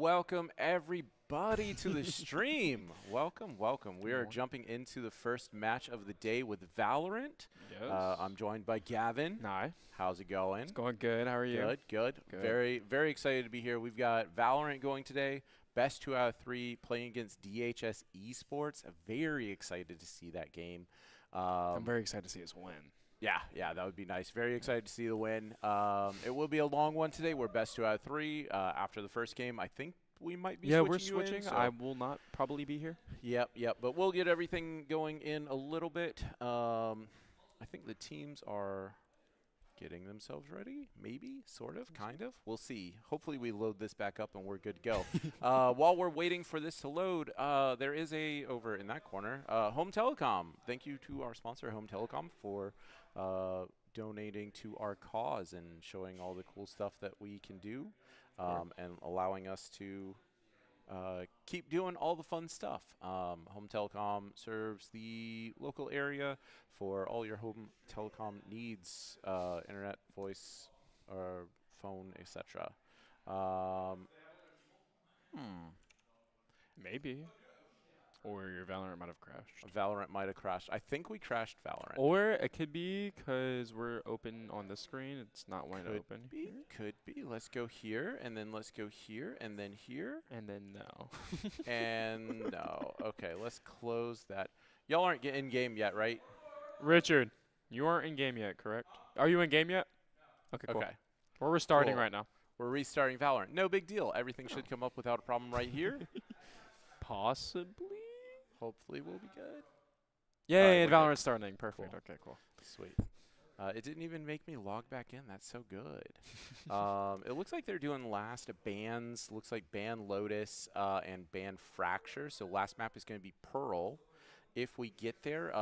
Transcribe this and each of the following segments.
Welcome everybody to the stream. Welcome, welcome. We are jumping into the first match of the day with Valorant. Yes. I'm joined by Gavin. Hi. How's it going? It's going good. How are you? Good, good. Very, very excited to be here. We've got Valorant going today. Best 2 out of 3 playing against DHSEsports. Very excited to see that game. I'm very excited to see us win. Yeah, that would be nice. Very excited to see the win. It will be a long one today. We're best 2 out of 3. After the first game, I think we might be switching. Yeah, we're switching. So I will not probably be here. Yep. But we'll get everything going in a little bit. I think the teams are getting themselves ready. Maybe, sort of, kind of. We'll see. Hopefully we load this back up and we're good to go. While we're waiting for this to load, there is over in that corner, Home Telecom. Thank you to our sponsor, Home Telecom, for donating to our cause and showing all the cool stuff that we can do and allowing us to keep doing all the fun stuff. Home Telecom serves the local area for all your home telecom needs, internet, voice, or phone, etc. Maybe. Or your Valorant might have crashed. Valorant might have crashed. I think we crashed Valorant. Or it could be because we're open on this screen. It's not wanting to open. Could be. Let's go here, and then let's go here, and then here. And then no. And no. Okay, let's close that. Y'all aren't in game yet, right? Richard, you aren't in game yet, correct? Are you in game yet? Okay, cool. Okay. We're restarting right now. We're restarting Valorant. No big deal. Everything should come up without a problem right here. Possibly. Hopefully we'll be good. Yay, and Valorant's starting. Perfect. Cool. Okay, cool. Sweet. It didn't even make me log back in. That's so good. It looks like they're doing last bans. Looks like ban Lotus and ban Fracture. So last map is going to be Pearl. If we get there,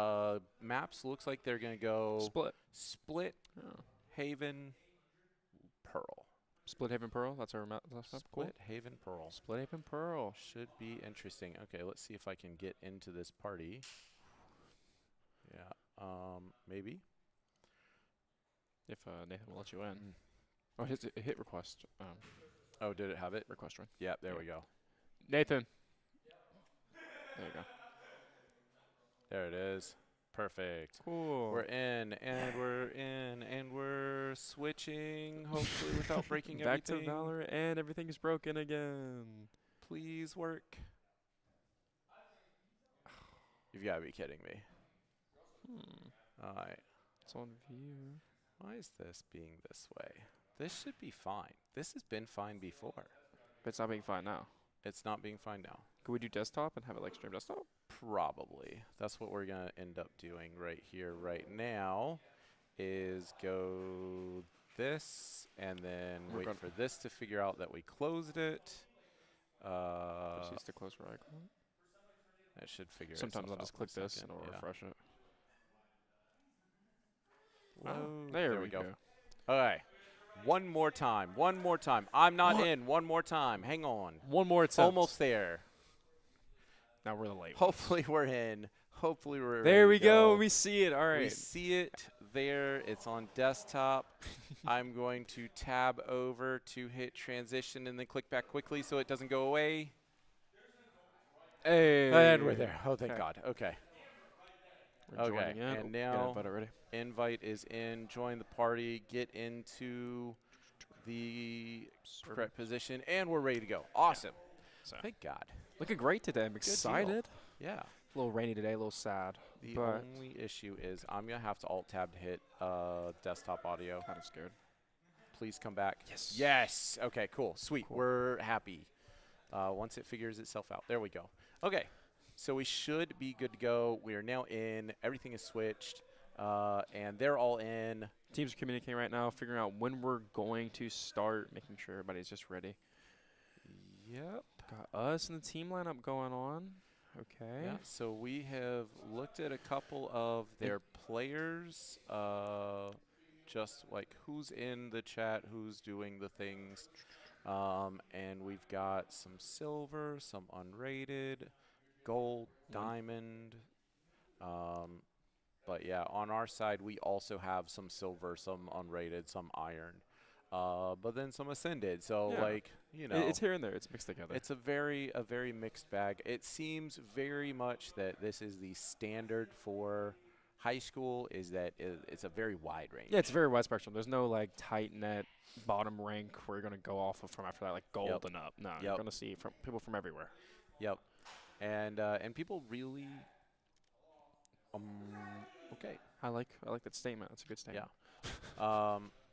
maps looks like they're going to go Split, Haven, Pearl. Split Haven Pearl. That's our map. Cool. Split Haven Pearl. Split Haven Pearl. Should be interesting. Okay, let's see if I can get into this party. Yeah, maybe. If Nathan will let you in. Oh, hit request. Oh, did it have it? Request run. Yeah, there we go. Nathan. There you go. There it is. Perfect. Cool. We're in, and we're in, and we're switching, hopefully without breaking Back everything. to Valor, and everything is broken again. Please work. You've got to be kidding me. All right. It's on view. Why is this being this way? This should be fine. This has been fine before. But it's not being fine now. It's not being fine now. Could we do desktop and have it like stream desktop? Probably. That's what we're going to end up doing right here, right now, is go this and then wait for this to figure out that we closed it. Just use the close right icon. It should figure it out. Sometimes I'll just click this and it'll refresh it. Oh, there we go. Okay. One more time. One more time. I'm not in. One more time. Hang on. One more attempt. Almost there. Now we're the late Hopefully we're in. Hopefully we're there we go. We see it. All right. We see it there. It's on desktop. I'm going to tab over to hit transition and then click back quickly so it doesn't go away. Hey. And we're there. Oh, thank God. Okay. We're joining in. And now invite is in. Join the party. Get into the correct position. And we're ready to go. Awesome. So. Thank God. Looking great today. I'm excited. Yeah. A little rainy today, a little sad. The only issue is I'm going to have to alt-tab to hit desktop audio. Kind of scared. Please come back. Yes. Yes. Okay, cool. Sweet. Cool. We're happy once it figures itself out. There we go. Okay. So we should be good to go. We are now in. Everything is switched. And they're all in. Teams are communicating right now, figuring out when we're going to start, making sure everybody's just ready. Yep. Got us and the team lineup going on. Okay. Yeah, so we have looked at a couple of their players, just like who's in the chat, who's doing the things. And we've got some silver, some unrated, gold, diamond. But yeah, on our side, we also have some silver, some unrated, some iron. but then some Ascended. So Yeah. like, you know, It's here and there. It's mixed together. it's a very mixed bag. It seems very much that this is the standard for high school. Is that it's a very wide range. Yeah, it's a very wide spectrum. There's no like tight net bottom rank where you're gonna go off of from after that, like gold Yep. and up. No, Yep. you're gonna see from people from everywhere. Yep. And people really. Um. Okay. I like that statement. That's a good statement.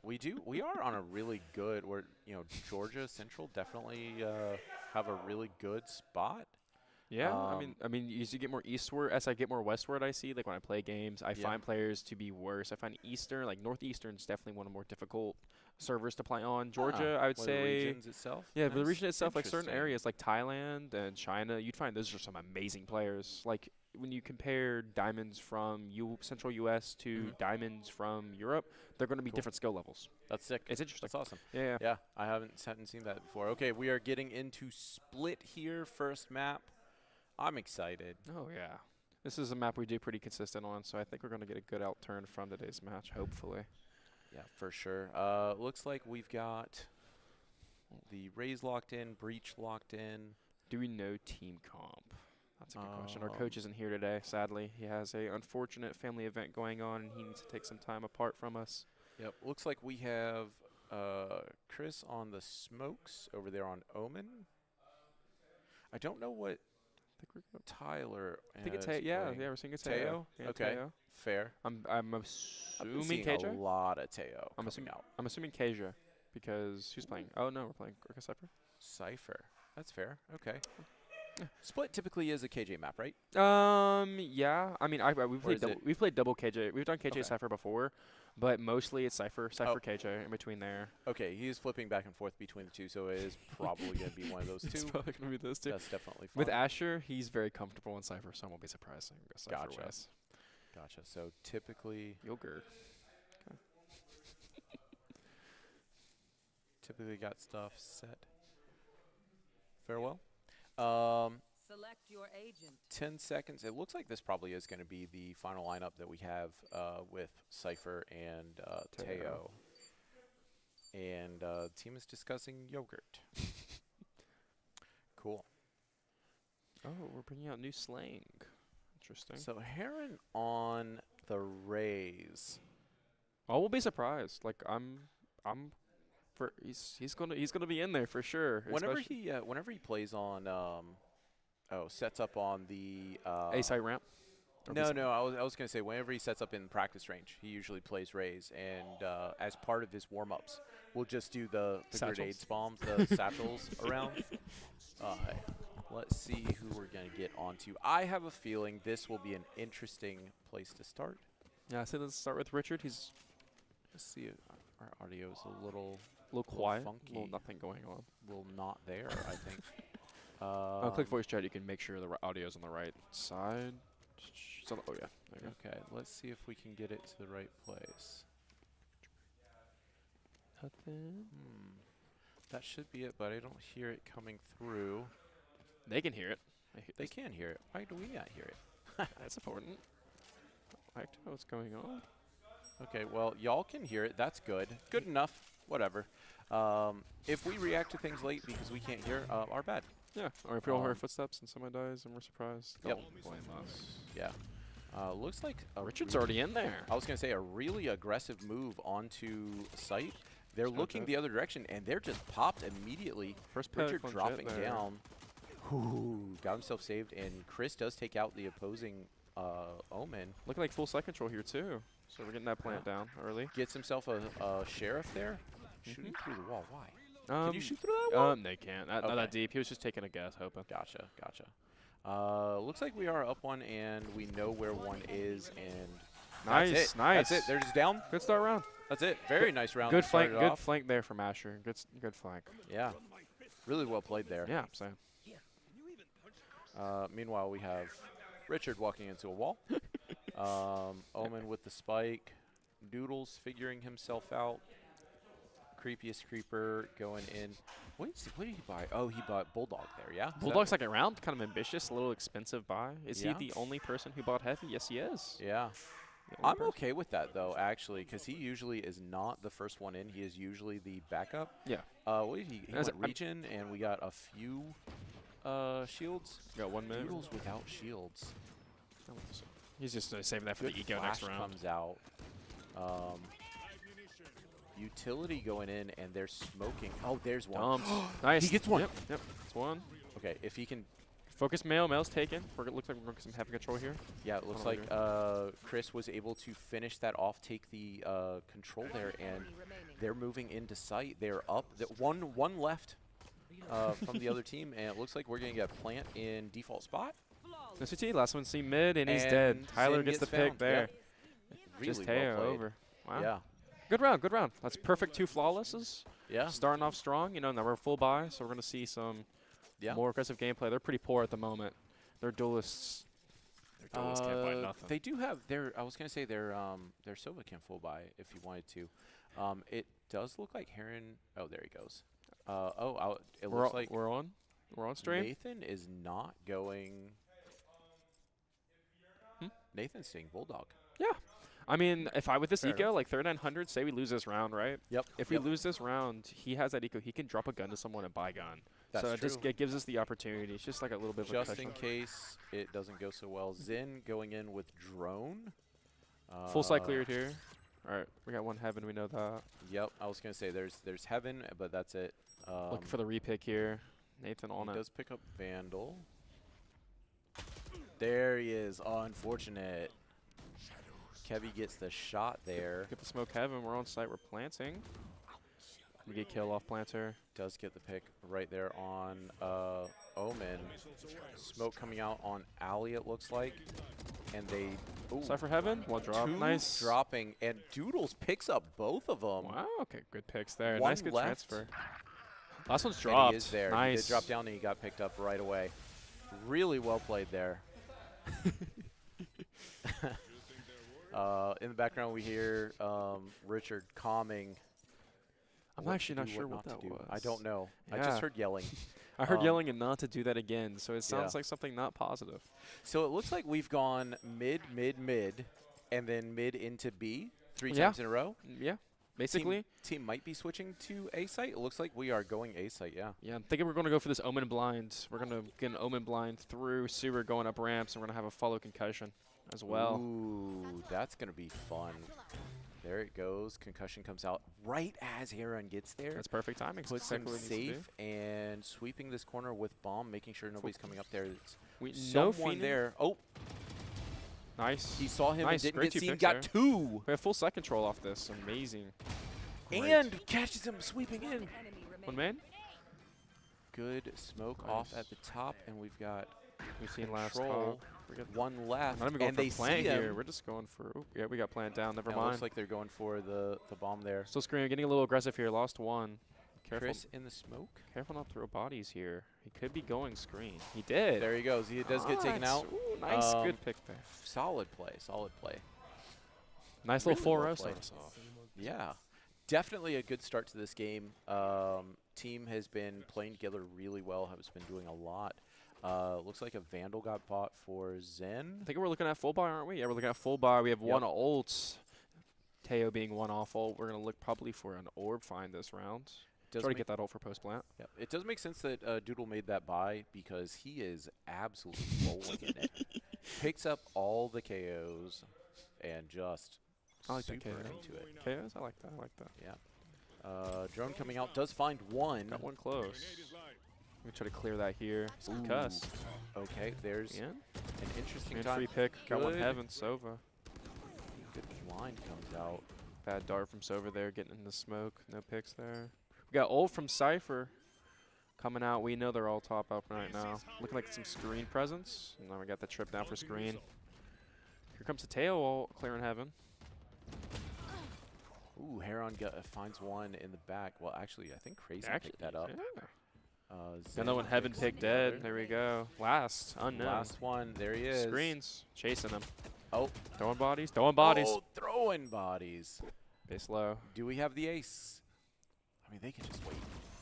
We are on a really good. We're Georgia Central definitely have a really good spot. Yeah, Um, I mean, as you get more eastward, as I get more westward, I see like when I play games, I Yeah. find players to be worse. I find Eastern, like Northeastern, is definitely one of the more difficult servers to play on. Georgia, I would the say, regions itself. yeah, but the Nice. region itself, like certain Interesting. areas like Thailand and China, you'd find those are some amazing players. Like when you compare diamonds from Central U.S. to Mhm. diamonds from Europe, they're going to be Cool. different skill levels. That's sick. It's interesting. That's awesome. Yeah. Yeah, I haven't seen that before. Okay, we are getting into Split here. First map. I'm excited. Oh yeah. This is a map we do pretty consistent on, so I think we're going to get a good outturn from today's match, hopefully. Yeah, for sure. Looks like we've got the Rays locked in, Breach locked in. Do we know team comp? That's a good question. Our Um, coach isn't here today, sadly. He has a unfortunate family event going on, and he needs to take some time apart from us. Yep. Looks like we have Chris on the smokes over there on Omen. I don't know what I think we're gonna. Tyler. I think it's is yeah, playing. yeah. We're seeing a Teo? Teo. Yeah, Okay. Teo. Fair. I'm I've been assuming seeing KJ. a lot of Teo I'm coming out. I'm assuming KJ because who's playing? Oh no, we're playing Orca Cypher. Cypher. That's fair. Okay. Split typically is a KJ map, right? Yeah. I mean, is it- we've played double KJ. We've done KJ Okay. Cypher before, but mostly it's Cypher Oh. KJ in between there. Okay, he is flipping back and forth between the two, so it is probably going to be one of those It's two. probably gonna be those two. That's definitely fun. With Asher, he's very comfortable in Cypher, so I won't be surprised. If he goes Cypher Gotcha. wise. Gotcha. So typically Yogurt. got stuff set. Farewell. Select your agent. 10 seconds. It looks like this probably is going to be the final lineup that we have with Cypher and Teo. And the team is discussing yogurt. Cool. Oh, we're bringing out new slang. Interesting. So Heron on the Rays. Oh, we'll be surprised. Like he's gonna be in there for sure. Whenever especially he plays on sets up on the A side ramp. Or B No, side- no. I was gonna say whenever he sets up in practice range, he usually plays Rays, and as part of his warm-ups, we'll just do the grenade Satchels. bombs, the satchels around. Let's see who we're gonna get onto. I have a feeling this will be an interesting place to start. Yeah, so let's start with Richard. He's Let's see if our audio is a little a little quiet, funky. nothing going on. not there. I think. Click voice chat. You can make sure the audio's on the right side. Oh yeah. There you go. Okay, let's see if we can get it to the right place. That should be it, but I don't hear it coming through. They can hear it. They can hear it. Why do we not hear it? That's important. I like to know what's going on. Okay, well, y'all can hear it. That's good. Good enough. Whatever. If we react to things late because we can't hear, our bad. Yeah. Or if we all hear Um, footsteps and someone dies and we're surprised, Yep. don't blame us. Yeah. Looks like Richard's really- already in there. I was going to say a really aggressive move onto site. They're looking Okay. the other direction, and they're just popped immediately. First pick Richard on Jet dropping there. down. Ooh, got himself saved, and Chris does take out the opposing Omen. Looking like full side control here too. So we're getting that plant down early. Gets himself a sheriff there. Shooting through the wall. Why? Can you shoot through that wall? They can't. Not Okay. that deep. He was just taking a guess, hoping. Gotcha. Looks like we are up one, and we know where one is, and Nice, that's it. nice. That's it. They're just down. Good start round. That's it. Very nice round. Good to start flank. it Good off. flank there from Asher. Good flank. Yeah. Really well played there. Yeah, I'm saying. Meanwhile, we have Richard walking into a wall. Omen with the spike. Doodles figuring himself out. Creepiest creeper going in. What did he buy? Oh, he bought Bulldog there, yeah? Is that- Bulldog second round, kind of ambitious, a little expensive buy. Is Yeah. he the only person who bought heavy? Yes, he is. Yeah. The only I'm person. okay with that though, actually, because he usually is not the first one in. He is usually the backup. Yeah. What did he As went a- region, and we got a few shields. Got 1 minute. Doodles without shields. He's just saving that for the Good eco next flash round. comes out. Utility going in, and they're smoking. Oh, there's one. Dumps. Nice. He gets one. Yep. That's one. Okay, if he can. Focus mail. Mail's taken. Looks like we're going to have control here. Yeah, it looks Hold like on Chris was able to finish that off, take the control there, and Enemy remaining. they're moving into sight. They're up. One left from the other team, and it looks like we're going to get a plant in default spot. No CT. Last one seen mid, and he's And dead. Tyler Zin gets the gets pick found. there. Yep. Just Really well Teo played. over. Wow. Yeah. Good round. Good round. That's perfect. 2 flawlesses. Yeah. Starting off strong. You know, now we're full buy, so we're going to see some Yeah. more aggressive gameplay. They're pretty poor at the moment. They're duelists. Their duelists can't fight nothing. They do have their. I was gonna say their Sova can full buy if you wanted to. It does look like Heron. Oh, there he goes. It looks like we're on stream. Nathan is not going. Nathan's staying Bulldog. Yeah. I mean, if I with this Fair eco, like 3900, say we lose this round, right? Yep. If we lose this round, he has that eco. He can drop a gun to someone and buy gun. That's so true. it gives us the opportunity. It's just like a little bit of a Just in cushion. case it doesn't go so well, Zin going in with drone. Full site cleared here. All right, we got one heaven. We know that. Yep. I was gonna say there's heaven, but that's it. Looking for the repick here. Nathan on He it. does pick up Vandal. There he is. Unfortunate. Kevy gets the shot there. Get the smoke heaven. We're on site. We're planting. We get kill off planter. Does get the pick right there on Omen. Smoke coming out on Alley, it looks like. And they... Ooh, Cypher heaven. One drop. two Nice. dropping. And Doodles picks up both of them. Wow. Okay. Good picks there. One Nice. Good left. transfer. Last one's And dropped. he is there. Nice. He did drop down and he got picked up right away. Really well played there. In the background, we hear Richard calming. I'm what actually to not do, sure what not that to do. was. I don't know. I Yeah. just heard yelling. I heard Um, yelling and not to do that again, so it sounds yeah. like something not positive. So it looks like we've gone mid, and then mid into B 3 Yeah. times in a row. Yeah, basically. Team might be switching to A site. It looks like we are going A site, yeah. Yeah, I'm thinking we're going to go for this Omen blind. We're going to get an Omen blind through sewer going up ramps, and we're going to have a follow concussion as well. Ooh, that's going to be fun. There it goes. Concussion comes out right as Heron gets there. That's perfect timing. Puts him exactly what it needs to safe and sweeping this corner with bomb, making sure nobody's coming up there. It's be. No someone Phoenix. there. Oh, Nice. he saw him Nice, and didn't great get 2 seen. picks Got there. 2. We have full site control off this. Amazing. Great. And catches him sweeping in. Enemy One remaining. man. Good smoke off at the top, and we've got We've seen last control. call. We got One left, not even going and for they plant see here. him. We're just going for. Oop, yeah, we got plant down. Never It mind. looks like they're going for the bomb there. Still screaming. Getting a little aggressive here. Lost one. Careful. Chris in the smoke. Careful not to throw bodies here. He could be going screen. He did. There he goes. He does get taken Nice. out. Ooh, nice. Um, Good pick there. Solid play. Solid play. Nice really little full well row played. start us off. Yeah. Definitely a good start to this game. Team has been playing together really well. Has been doing a lot. Looks like a Vandal got bought for Zen. I think we're looking at full buy, aren't we? Yeah, we're looking at full buy. We have Yep. one ult. Teo being one off ult. We're going to look probably for an orb find this round. Does Try to make- get that ult for post plant. Yeah, it does make sense that Doodle made that buy because he is absolutely rolling in it. Picks up all the KOs and just I like that super KO. into it. KOs? I like that. I like that. Yeah. Drone coming out does find one. Got one close. We try to clear that here. Some Ooh. cuss. Okay, there's Yeah. an interesting And time. free pick. Got one Good. heaven. Sova. Good blind comes out. Bad dart from Sova there, getting in the smoke. No picks there. We got ult from Cypher coming out. We know they're all top up right now. Looking like some screen presence. And then we got the trip down for screen. Here comes the tail ult, clearing heaven. Ooh, Heron finds one in the back. Well, actually, I think Crazy picked that up. Yeah. Zen Another one heaven picks pick the other. dead. There we go. Last, unknown. Last one. There he is. Screens, chasing them. Oh. Throwing bodies, throwing bodies. Oh, throwing bodies. Base low. Do we have the ace? I mean, they can just wait.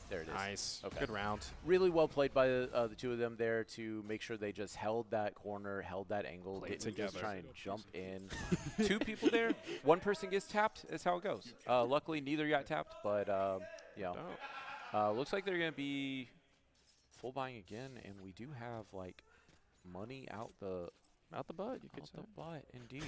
There it is. Nice. Okay. Good round. Really well played by the two of them there to make sure they just held that corner, held that angle, Played didn't just together. try and jump in. Two people there, one person gets tapped. That's how it goes. Luckily, neither got tapped, but yeah. Looks like they're going to be full buying again, and we do have like money out the butt, you could out say. the butt, indeed.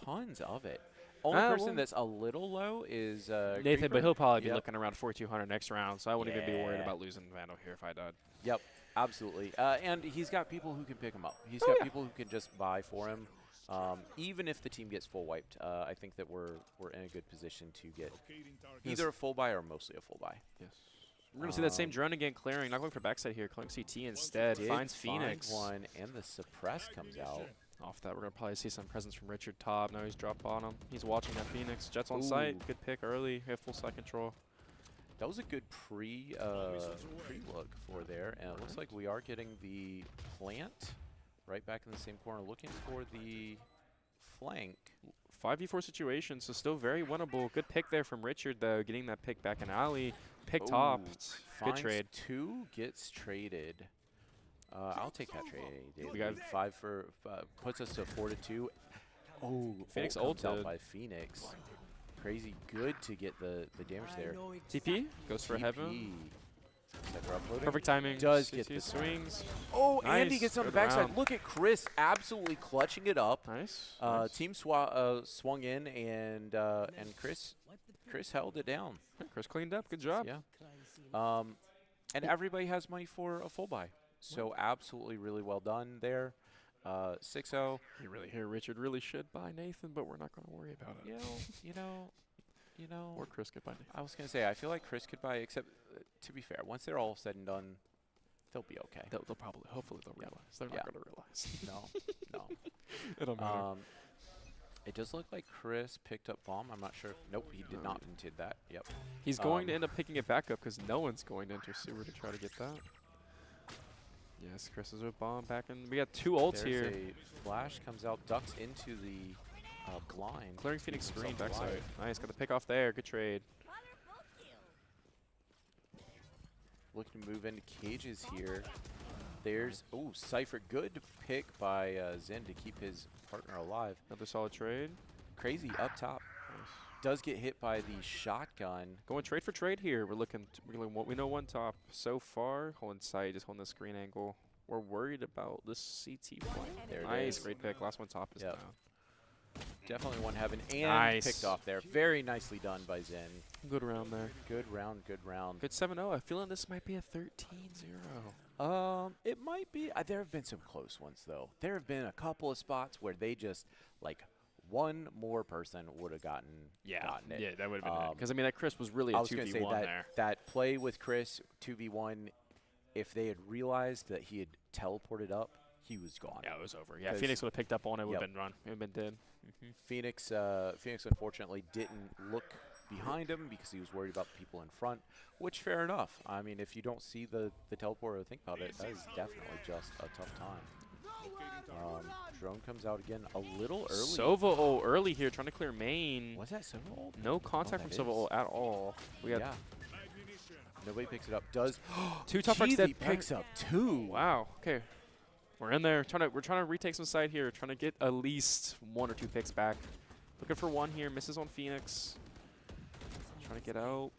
Tons of it. Only person well, that's a little low is Nathan, but he'll probably be Yep. looking around 4,200 next round, so I wouldn't even be worried Yeah. about losing Vandal here if I died. Yep, absolutely. And he's got people who can pick him up. He's got people who can just buy for him. Even if the team gets full wiped, I think that we're in a good position to get either a full buy or mostly a full buy. Yes. We're going to see that same drone again clearing. Not going for backside here. Clearing CT instead. Did Finds find Phoenix. one, and the suppress comes out. Off that, we're going to probably see some presence from Richard top. Now he's dropped bottom. He's watching that Phoenix. Jets on Ooh. site. Good pick early. We have full side control. That was a good pre-look for there, and it looks like we are getting the plant right back in the same corner, looking for the flank. 5v4 situation, so still very winnable. Good pick there from Richard, though, getting that pick back in alley. Pick top. Ooh, Good finds trade. 2, gets traded. I'll take that trade. We got 5 for puts us to 4-2. Oh, Phoenix ult comes out ulted. by Phoenix. Crazy good to get the damage there. TP goes for heaven. TP. Cypher uploading. Perfect timing. Does CT get the swings. Oh, and he Nice. gets on the Good backside. round. Look at Chris absolutely clutching it up. Nice. Nice. Team swung in, and Chris held it down. Chris cleaned up. Good job. Yeah. And everybody has money for a full buy. So absolutely really well done there. 6-0. You really hear Richard really should buy Nathan, but we're not going to worry about it. You know. Or Chris could buy Nathan. I was gonna say I feel like Chris could buy, except to be fair, once they're all said and done, they'll be okay. They'll probably, hopefully they'll Yeah. realize. They're Yeah. not going to realize. No. It don't matter. It does look like Chris picked up bomb. I'm not sure. Nope, he did not intend that. Yep. He's going to end up picking it back up because no one's going to enter sewer to try to get that. Yes, Chris is with bomb back in. We got 2 ults There's here. a flash comes out, ducks into the blind. Clearing Phoenix Keeps screen himself backside. alive. Nice, got the pick off there. Good trade. Looking to move into cages here. There's Cypher. Good pick by Zen to keep his partner alive. Another solid trade. Crazy up top. Nice. Does get hit by the shotgun. Going trade for trade here. We're looking. We know one top so far. Holding sight, just holding the screen angle. We're worried about this CT flank. There it Nice, is. great pick. Last one top is Yep. down. Definitely one heaven and Nice. picked off there. Very nicely done by Zen. Good round there. Good round. Good round. Good 7-0. I'm feeling this might be a 13-0. It might be. There have been some close ones though. There have been a couple of spots where they just like one more person would have gotten it. Yeah, that would have been it. Because I mean, that Chris was really a I was going to say 2v1 there. that play with Chris 2v1. If they had realized that he had teleported up, he was gone. Yeah, it was over. Yeah, 'Cause- Phoenix would have picked up on it. Would have Yep. been run. It would have been dead. Phoenix unfortunately didn't look behind him because he was worried about the people in front, which fair enough. I mean, if you don't see the teleport or think about it, that is definitely just a tough time. Drone comes out again a little early. Sova early here, trying to clear main. Was that Sova ult? No contact from that Sova is. at all. We got Yeah. Nobody picks it up. Does 2 top racks Jeezy dead. picks up 2. Wow. Okay. We're in there. We're trying to retake some side here. Trying to get at least 1 or 2 picks back. Looking for 1 here. Misses on Phoenix. Trying to get out.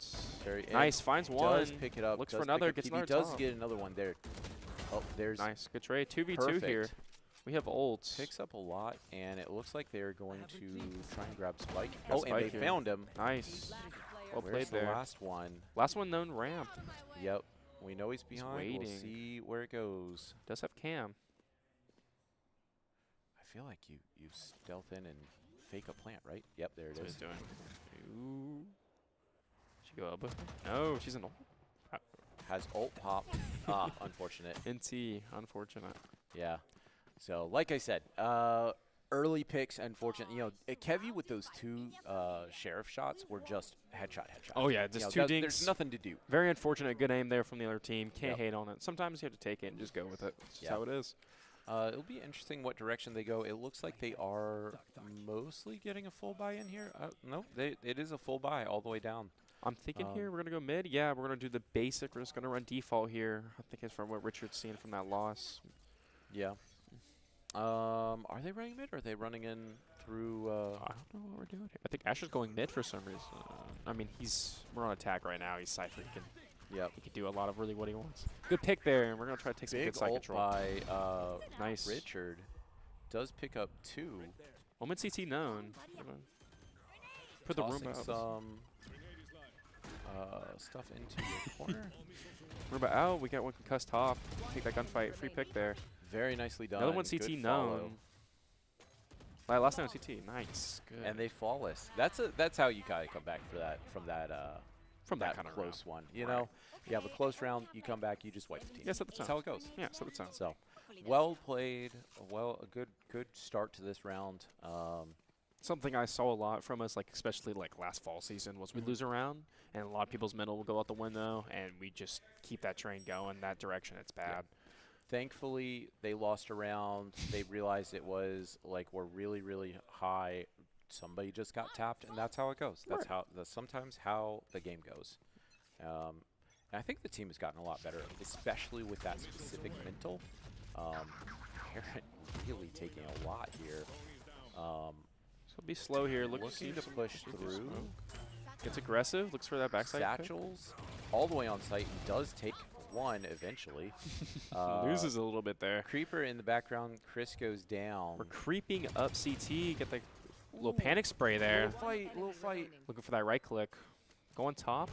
Very Nice. Finds 1. Does pick it up. Looks does for pick another, up gets TB, another does top. get another one there. Oh, there's Nice. Good trade. 2v2 here. perfect. We have ults. Picks up a lot, and it looks like they're going to try and grab Spike. Got Oh, and they Spike here. found him. Nice. Well Where's played the there. last one? Last one known ramp. Yep. We know he's behind. We'll waiting. see where it goes. Does have cam. I feel like you stealth in and fake a plant, right? Yep, there it That's what is. he's doing. Ooh. She go up with her? No, she's an ult. Has ult pop. Unfortunate. NT. Unfortunate. Yeah. So, like I said, early picks, unfortunate. You know, Kevy with those 2 sheriff shots were just headshot. Oh, yeah, You just know, 2 dinks. There's nothing to do. Very unfortunate. Good aim there from the other team. Can't Yep. hate on it. Sometimes you have to take it and just go with it. It's just Yep. how it is. It'll be interesting what direction they go. It looks like they are mostly getting a full buy in here. No, it is a full buy all the way down. I'm thinking here we're going to go mid. Yeah, we're going to do the basic. We're just going to run default here. I think it's from what Richard's seen from that loss. Yeah. Are they running mid or are they running in through? I don't know what we're doing here. I think Asher's going mid for some reason. I mean, we're on attack right now. He's Cypher. Yep. He can do a lot of really what he wants. Good pick there, and we're going to try to take some Big good side ult control. by Nice. Richard. Does pick up 2. Moment CT known. Put the room Tossing out. some stuff into the corner. Roomba out. We got one concussed top. Take that gunfight. Free pick there. Very nicely done. Another one CT Good follow. known. Last time CT. Nice. Good. And they flawless. That's how you gotta come back for that from that kind of close one. You Right. know, you have a close round, you come back, you just wipe the team. Yes, at the That's time. how it goes. Yeah, so that's sounds. So, well played. A good start to this round. Something I saw a lot from us, like especially like last fall season, was we lose a round, and a lot of people's mental will go out the window, and we just keep that train going that direction. It's bad. Thankfully, they lost a round. They realized it was like we're really, really high. Somebody just got tapped, and that's how it goes. That's sometimes how the game goes. And I think the team has gotten a lot better, especially with that specific mental. Parent really taking a lot here. So be slow here. Looking to push through. Gets aggressive. Looks for that backside. Satchels all the way on site and does take one eventually. Loses a little bit there. Creeper in the background. Chris goes down. We're creeping up CT. Get the little panic spray there. Little fight. Looking for that right click. Go on top.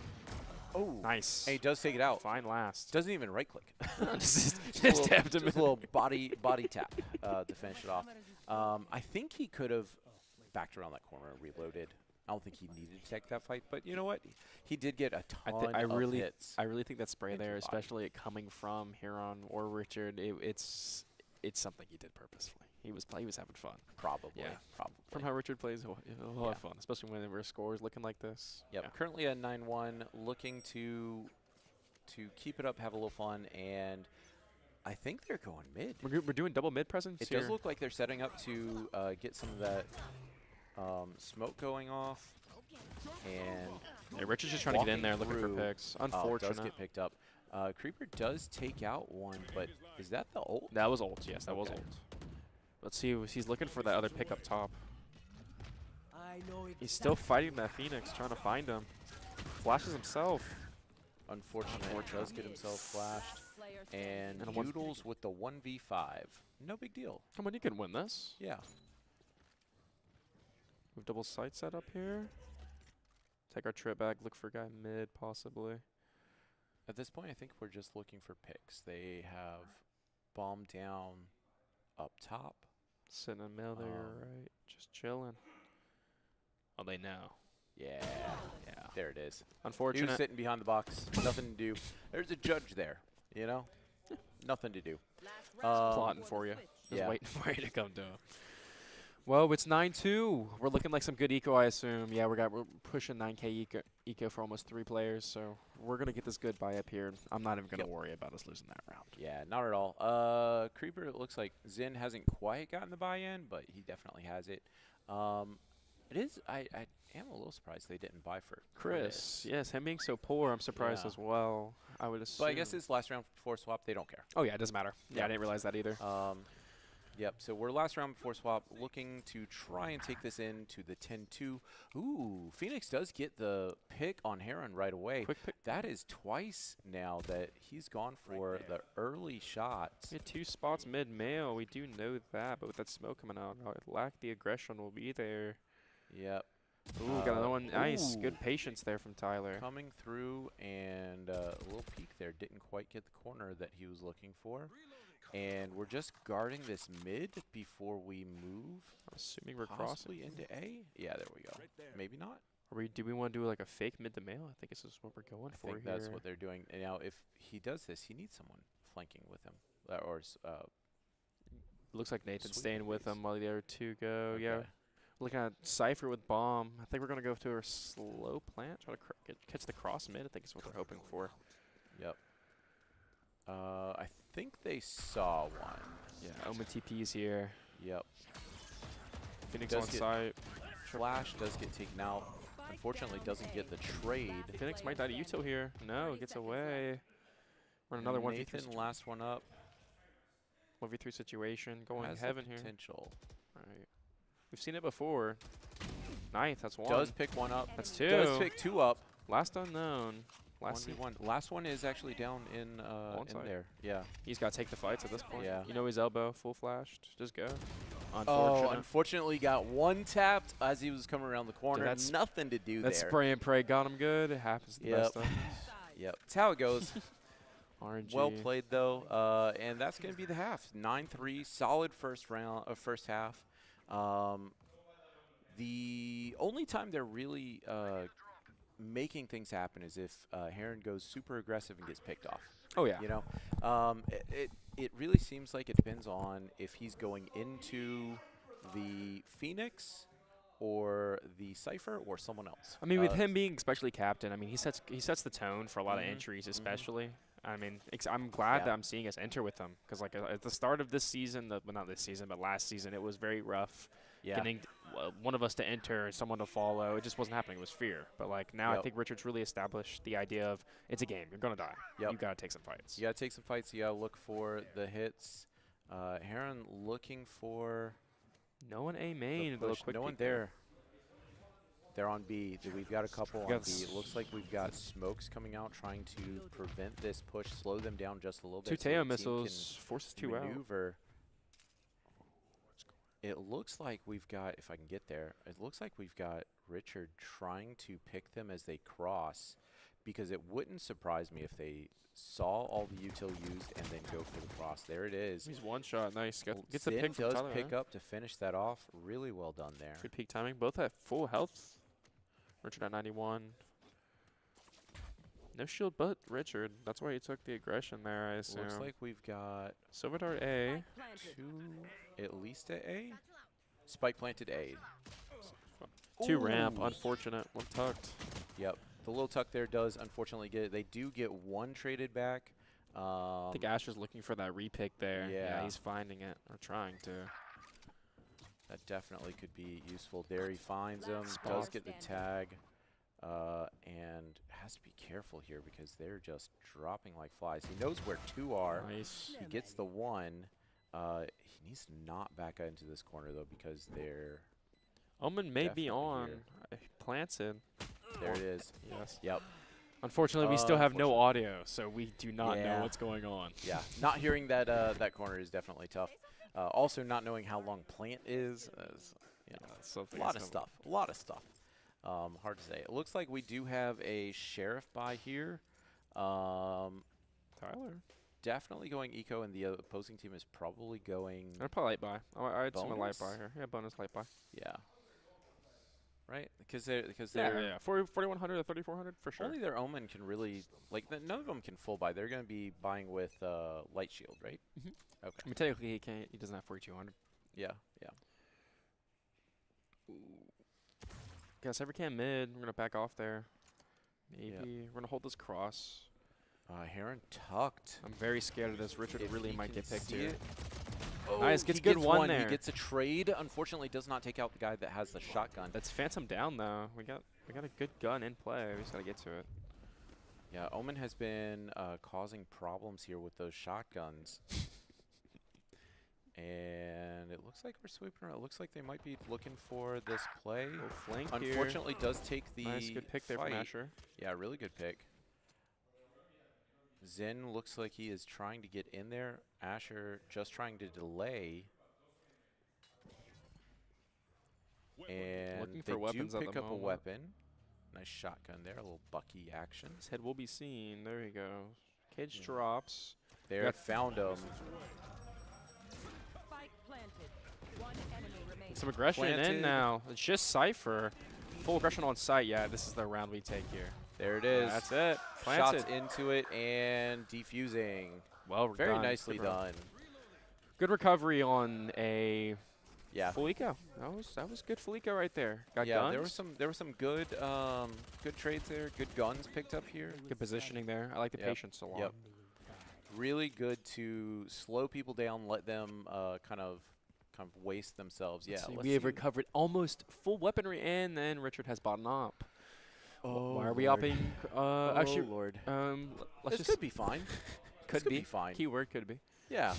Oh, Nice. and he does take it out. Fine last. Doesn't even right click. just Just a little body tap to finish it off. I think he could have backed around that corner and reloaded. I don't think he needed to take that fight, but you know what? He did get a ton of hits. I really think that spray Into there, the body. especially it coming from Huron or Richard, it's something he did purposefully. He was having fun. Probably. Yeah. Probably. From how Richard plays, a lot of fun, especially when there were scores looking like this. Yep. Yeah. Currently at 9-1, looking to keep it up, have a little fun, and I think they're going mid. We're doing double mid presence It here. does look like they're setting up to get some of that smoke going off. And yeah, Richard's just trying to get in there looking for through. picks. Does Unfortunate. get picked up. Creeper does take out one, but is that the ult? That was ult, yes, that was Okay. ult. Let's see, he's looking for that other pick up top. He's still fighting that Phoenix, trying to find him. Flashes himself. Unfortunate. Does get himself flashed. And And a one- Doodles with the 1v5. No big deal. Come on, you can win this. Yeah. We have double sight set up here. Take our trip back, look for a guy mid, possibly. At this point, I think we're just looking for picks. They have bombed down up top. Sitting in the middle there, right? Just chilling. Oh, they know. Yeah. Yeah. There it is. He Unfortunate. was sitting behind the box. Nothing to do. There's a judge there, you know? Nothing to do. Plotting for you. Just yeah. waiting for you to come to him. Well, it's 9-2. We're looking like some good eco, I assume. Yeah, we're pushing 9K eco for almost 3 players, so we're gonna get this good buy up here. I'm not even gonna worry about us losing that round. Yeah, not at all. Creeper, it looks like Zin hasn't quite gotten the buy-in, but he definitely has it. It is. I am a little surprised they didn't buy for Chris, yes, him being so poor, I'm surprised Yeah. as well. I would assume. But I guess it's last round before swap. They don't care. Oh yeah, it doesn't matter. Yeah, Yeah. I didn't realize that either. Yep, so we're last round before swap, looking to try and take this into the 10-2. Ooh, Phoenix does get the pick on Heron right away. Quick pick. That is twice now that he's gone for the early shots. We had 2 spots mid-mail. We do know that, but with that smoke coming out, lack the aggression will be there. Yep. Ooh, got another one. Nice. ooh. Good patience there from Tyler. Coming through, and a little peek there. Didn't quite get the corner that he was looking for. And we're just guarding this mid before we move. I'm assuming we're crossing. Possibly into A? Yeah, there we go. Maybe not. Do we want to do like a fake mid to mail? I think this is what we're going I for think here. that's what they're doing. And now, if he does this, he needs someone flanking with him. Looks like Nathan's Sweet staying with please. them while the other 2 go. Yeah. Okay. Looking at Cypher with bomb. I think we're going to go to our slow plant. Try to catch the cross mid. I think is what we're hoping for. Yep. I think they saw one. Yeah. Omen TP's here. Yep. Phoenix Does on get- site. Flash does get taken out. Unfortunately, doesn't get the trade. Phoenix might die to Util here. No, gets away. We're in another 1v3 Nathan, last one up. 1v3 situation. Going Has heaven the here. potential. All right. We've seen it before. Ninth, that's one. Does pick one up. That's two. Does pick two up. Last unknown. Last 1v1. Last one is actually down in side. there. Yeah. He's got to take the fights at this point. Yeah. You know his elbow full flashed. Just go. Oh, Unfortunate. unfortunately got one tapped as he was coming around the corner. that's- Nothing to do That there. spray and pray got him good. It happens to the best of us. Yep. That's how it goes. RNG. Well played though, and that's going to be the half. 9-3, solid first half. The only time they're really making things happen is if Heron goes super aggressive and gets picked off. Oh, yeah. You know, it really seems like it depends on if he's going into the Phoenix or the Cypher or someone else. I mean, with him being especially captain, I mean, he sets the tone for a lot of entries, Mhm. especially. I mean, I'm glad Yeah. that I'm seeing us enter with them because, like, at the start of this season, well, not this season, but last season, it was very rough. Yeah. Getting one of us to enter and someone to follow, it just wasn't happening. It was fear. But like now, I Yep. think Richard's really established the idea of it's a game. You're gonna die. Yep. You gotta take some fights. You got to take some fights. You got to look for the hits. Heron looking for No one A the main. But push. quick No one peek there. there. They're on B. We've got a couple We on got B. It looks like we've got smokes coming out trying to prevent this push, slow them down just a little Two bit. so Teo the team missiles forces can two out. maneuver. It looks like we've got, if I can get there, it looks like we've got Richard trying to pick them as they cross, because it wouldn't surprise me if they saw all the util used and then go for the cross. There it is. He's one shot. Nice. Well, Gets the Zen pick from does Tyler. pick up to finish that off. Really well done there. Good peak timing. Both at full health. Richard at 91. No shield, but Richard. That's why he took the aggression there, I assume. Looks like we've got Silver Dart A. two, at least at A. Spike planted A. Two ramp. Ooh. Unfortunate. One tucked. Yep. The little tuck there does unfortunately get it. They do get one traded back. I think Asher's looking for that repick there. Yeah. He's finding it, or trying to. That definitely could be useful. There he finds him, does Spot. get the tag, and has to be careful here because they're just dropping like flies. He knows where two are. Nice. He gets the one. He needs to not back out into this corner though because they're Omen may be Definitely on. here. Planted. there. It is. Yes. Yep. Unfortunately, we still have no Unfortunate. audio, so we do not know Yeah. what's going on. Yeah. Not hearing that that corner is definitely tough. Also, not knowing how long plant is you know, Something a lot is of coming. stuff. A lot of stuff. Hard to say. It looks like we do have a sheriff by here. Tyler. Definitely going eco, and the opposing team is probably going. I'd probably light buy. I'd assume a light Bonus? buy here. Yeah, bonus light buy. Yeah. Right, because they're Yeah. 4100 or 3400 for sure. only their omen can really none of them can full buy. They're going to be buying with light shield, right? Mhm. Okay. I mean, technically he can't. He doesn't have 4200. Yeah. Yeah. Guess every can mid. We're gonna back off there. Maybe Yeah. we're gonna hold this cross. Heron tucked. I'm very scared of this. Richard If really he might can get picked see here. it. Oh, Nice, gets he good gets one there. He gets a trade. Unfortunately, does not take out the guy that has the shotgun. That's Phantom down though. We got a good gun in play. We just gotta get to it. Yeah, Omen has been causing problems here with those shotguns. And it looks like we're sweeping around. It looks like they might be looking for this play. Little flank here. Unfortunately, does take the Nice, good pick there from fight. Asher. Yeah, really good pick. Zen looks like he is trying to get in there. Asher just trying to delay. And Looking they for weapons do at pick the up a moment. weapon. Nice shotgun there, a little Bucky action. His head will be seen. There you go. Cage Yeah. drops. There, Got- found him. Spike planted. One enemy remaining. Some aggression Planted. in now. It's just Cypher. Full aggression on site. Yeah, this is the round we take here. There it is. That's it. Shots Planted. into it and defusing. Well Very done. nicely Good run. done. Good recovery on a Yeah. full eco. That was good full eco right there. Got Yeah, guns. there were some good good trades there. Good guns picked up here. Good positioning there. I like the Yep. patience a lot. Yep. Really good to slow people down, let them kind of waste themselves. Let's Yeah, see, let's we have see. recovered almost full weaponry, and then Richard has bottomed up. Why are we Lord. upping? Oh, Actually, Lord. let's This just could be fine. could be be fine. Keyword could be. Yeah.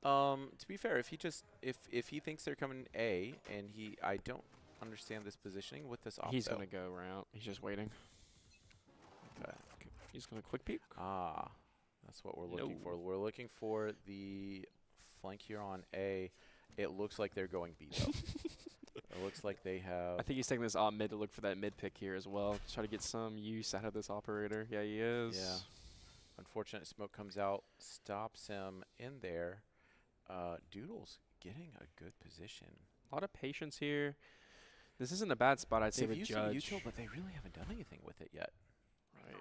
To be fair, if he thinks they're coming A and I don't understand this positioning with this op. He's though. gonna go route. He's just waiting. Okay. He's gonna quick peek. Ah, that's what we're looking No. for. We're looking for the flank here on A. It looks like they're going B though. It looks like they have. I think he's taking this op mid to look for that mid pick here as well. Try to get some use out of this operator. Yeah, he is. Yeah. Unfortunate smoke comes out, stops him in there. Doodle's getting a good position. A lot of patience here. This isn't a bad spot, I'd say, They've with used Judge. util, but they really haven't done anything with it yet. Right.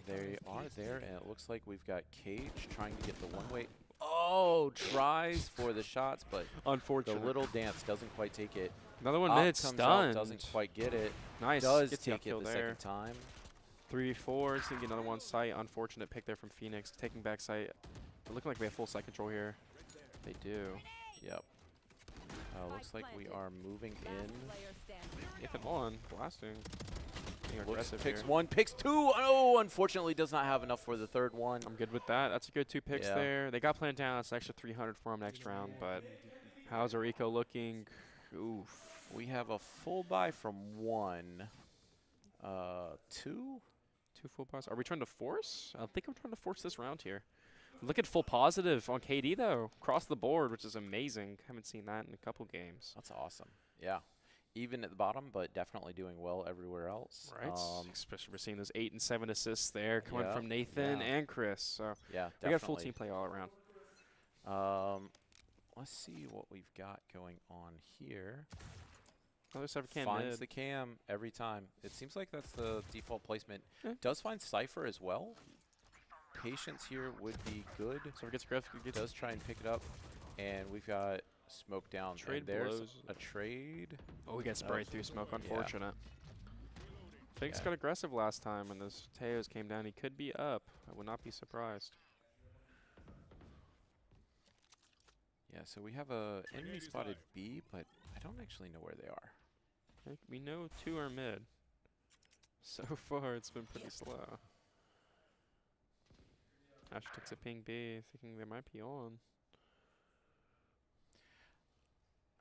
They are there, and it looks like we've got Cage trying to get the one-way. Oh, tries for the shots, but the Unfortunate. little dance doesn't quite take it. Another one Op mid, comes out, stunned. doesn't quite get it. Nice. Does Gets take it kill the there. second time. 3-4. He's gonna get another one site. Unfortunate pick there from Phoenix. Taking back site. They're looking like they have full site control here. They do. Yep. Looks like we are moving in. Nathan on. Blasting. Being Looks, aggressive picks here. one, picks two. Oh, unfortunately does not have enough for the third one. I'm good with that. That's a good 2 picks Yeah. there. They got planned down. That's an extra 300 for him next round. But how's our eco looking? Oof. We have a full buy from 1. 2? 2 full buys. Are we trying to force? I think I'm trying to force this round here. Look at full positive on KD though, across the board, which is amazing. Haven't seen that in a couple games. That's awesome. Yeah. Even at the bottom, but definitely doing well everywhere else. Right. Especially we're seeing those 8 and 7 assists there coming Yeah, from Nathan yeah. and Chris. So Yeah, we definitely. got full team play all around. Let's see what we've got going on here. Another 7 can Finds mid. the cam every time. It seems like that's the default placement. Yeah. Does find Cypher as well. Patience here would be good. So it gets aggressive. Gets Does try and pick it up. And we've got smoke down. Trade and there's blows. a trade. Oh, we got sprayed through smoke. Unfortunate. Phoenix Yeah. got aggressive last time, and those Teos came down. He could be up. I would not be surprised. Yeah, so we have a enemy spotted B, but I don't actually know where they are. I think we know 2 are mid. So far, it's been pretty slow. Ash takes a ping B, thinking they might be on.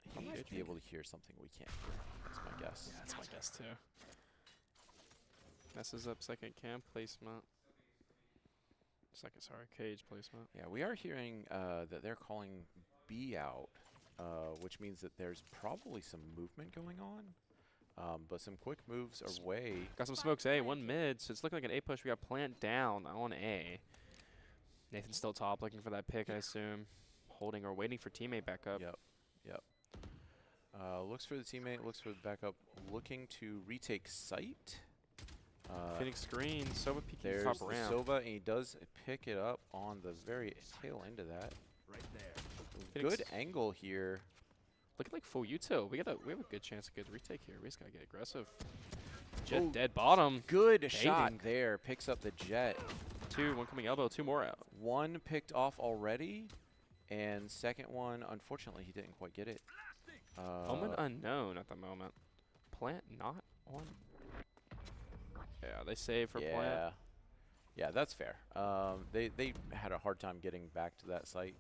He might be able to hear something we can't hear. That's my guess. Yeah, that's my guess too. Messes up second camp placement. Sorry, cage placement. Yeah, we are hearing that they're calling B out, which means that there's probably some movement going on. But some quick moves away. Got some smokes A, 1 mid, so it's looking like an A push. We got plant down on A. Nathan's still top, looking for that pick, I assume. Holding or waiting for teammate back up. Yep. Looks for the teammate, looks for the backup, looking to retake site. Phoenix screen, Sova peeking There's top the ramp. Sova, and he does pick it up on the very tail end of that. Phoenix. Good angle here. Looking like full util. We have a good chance of good retake here. We just gotta get aggressive. Jet Oh, dead bottom. Good shot Baiting. there. Picks up the jet. 2, 1 coming elbow, 2 more out. 1 picked off already, and second one, unfortunately, he didn't quite get it. Omen unknown at the moment. Plant not on. Yeah, they save for plant. Yeah, that's fair. They had a hard time getting back to that site,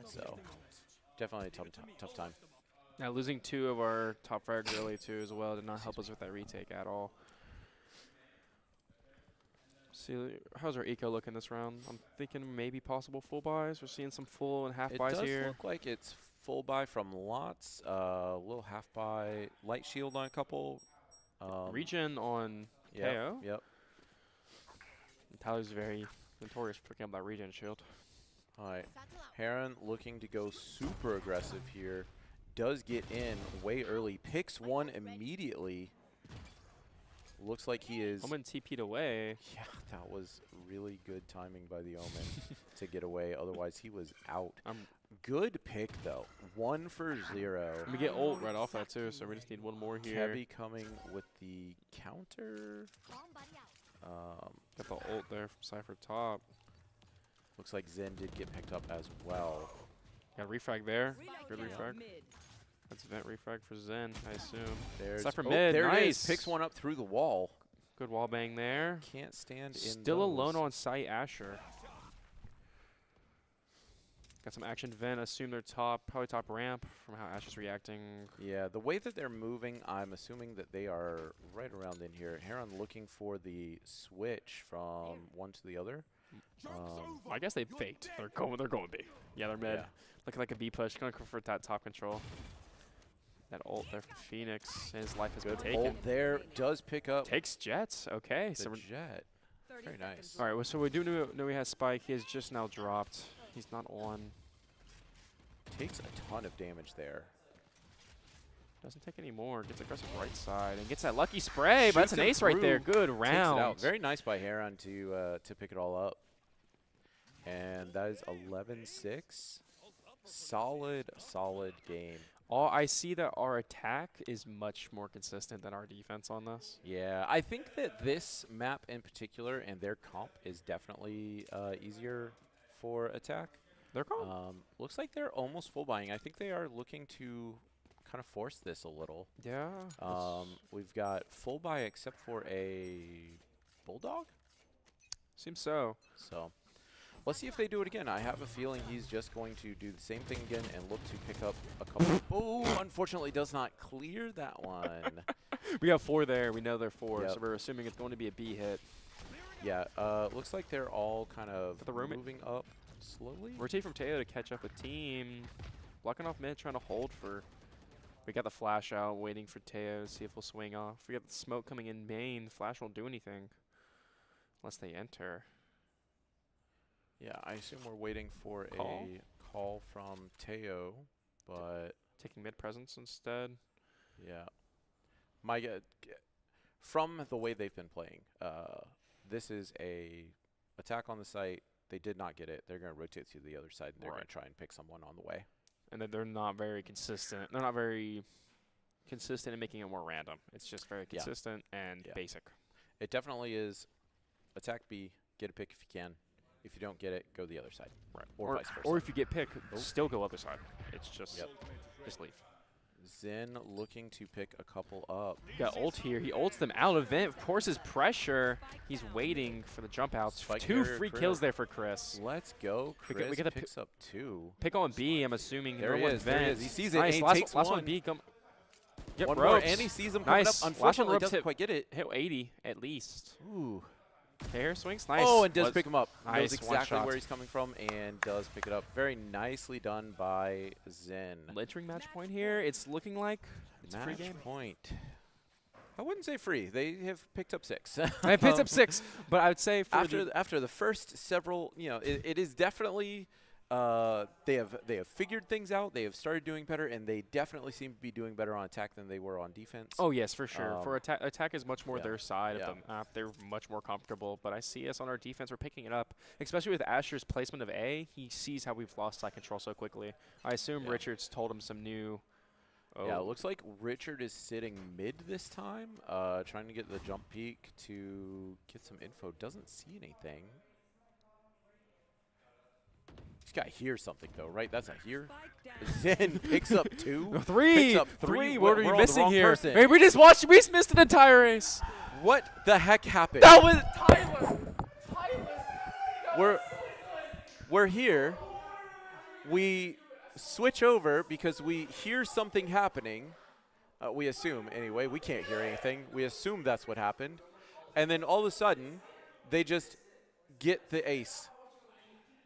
so definitely a tough time. Now losing 2 of our top frags early too as well did not help us with that retake at all. See, how's our eco looking this round? I'm thinking maybe possible full buys. We're seeing some full and half It buys does here. look like it's full buy from lots. Little half buy, light shield on a couple. Regen on KO. Yep. And Tyler's very notorious for picking up that regen shield. All right. Heron looking to go super aggressive here. Does get in way early. Picks one immediately. Looks like he is. Omen TP'd away. Yeah, that was really good timing by the Omen to get away. Otherwise, he was out. Good pick, though. 1 for 0. We get ult right off that, too, so we just need 1 more here. Kevy coming with the counter. Got the ult there from Cypher top. Looks like Zen did get picked up as well. Got refrag there. Good Spike refrag. down mid. That's vent refrag for Zen, I assume. There's Cypher oh, mid, there it nice. is. Picks one up through the wall. Good wall bang there. Can't stand in Still alone those. on site, Asher. Got some action vent. Assume they're top, probably top ramp from how Asher's reacting. Yeah, the way that they're moving, I'm assuming that they are right around in here. Heron looking for the switch from one to the other. I guess they faked. They're going B. Yeah, they're mid. Yeah. Looking like a B push. Going for that top control. That ult there from Phoenix. His life has Good been taken. ult there. Does pick up Takes Jets. Okay. So the we're jet. 30 Very seconds nice. all right. Well, so we do know he has Spike. He has just now dropped. He's not on. Takes a ton of damage there. Doesn't take any more. Gets aggressive right side and gets that lucky spray. But that's Shoots an him ace right there. through, Good Takes round. it out. Very nice by Heron to pick it all up. And that is 11-6. Solid game. I see that our attack is much more consistent than our defense on this. Yeah, I think that this map in particular and their comp is definitely easier for attack. They're calm. Looks like they're almost full buying. I think they are looking to kind of force this a little. Yeah. We've got full buy except for a Bulldog. Seems so. So let's see if they do it again. I have a feeling he's just going to do the same thing again and look to pick up a couple. Oh, unfortunately does not clear that one. We have 4 there. We know they're 4, Yep. so we're assuming it's going to be a B hit. Yeah, looks like they're all kind of The room- moving up slowly. Rotate from Teo to catch up with team. Blocking off mid, trying to hold for. We got the flash out, waiting for Teo to see if we'll swing off. We got the smoke coming in main. Flash won't do anything unless they enter. Yeah, I assume we're waiting for Call? a call from Teo, but Taking mid presence instead. yeah. From the way they've been playing, this is a attack on the site. They did not get it. They're going to rotate to the other side, and they're going Right. to try and pick someone on the way. And then they're not very consistent. They're not very consistent in making it more random. It's just very Yeah. consistent and Yeah. basic. It definitely is attack B, get a pick if you can. If you don't get it, go the other side. Right. Or vice versa. Or if you get picked, still go other side. It's just Yep. just leave. Zen looking to pick a couple up. Got ult here. He ults them out of vent. Forces pressure. He's waiting for the jump outs. Spike 2 carrier free Chris. kills there for Chris. Let's go. We Chris get a picks up 2. Pick on B, I'm assuming. There no he one is, there he vent. is. He sees it, Nice. and he last takes last one. one B. Come. Yep, One more, ropes. and he sees him coming Nice. up. Last one Unfortunately, ropes doesn't quite get it. Hit 80 at least. Ooh. Okay, here swings. Nice. Oh, and does Was- pick him up. Nice, Knows one exactly shot. where he's coming from and does pick it up. Very nicely done by Zen. Entering match point here. It's looking like it's a free Match game. point. I wouldn't say free. They have picked up 6. I picked up 6, but I would say for after the first several, it is definitely they have figured things out. They have started doing better, and they definitely seem to be doing better on attack than they were on defense. Oh yes, for sure. For attack is much more yeah. their side Yeah. of the map. They're much more comfortable. But I see us on our defense. We're picking it up, especially with Asher's placement of A. He sees how we've lost side control so quickly. I assume Yeah. Richards told him some new. Oh. Yeah, it looks like Richard is sitting mid this time, trying to get the jump peak to get some info. Doesn't see anything. He's got to hear something, though, right? That's a hear. Zen picks up 2. Three. Picks up Three. We're What are you on the missing wrong here? person. Maybe we just watched. We missed an entire race. What the heck happened? That was Tyler. We're here. We switch over because we hear something happening. We assume, anyway. We can't hear anything. We assume that's what happened. And then all of a sudden, they just get the ace.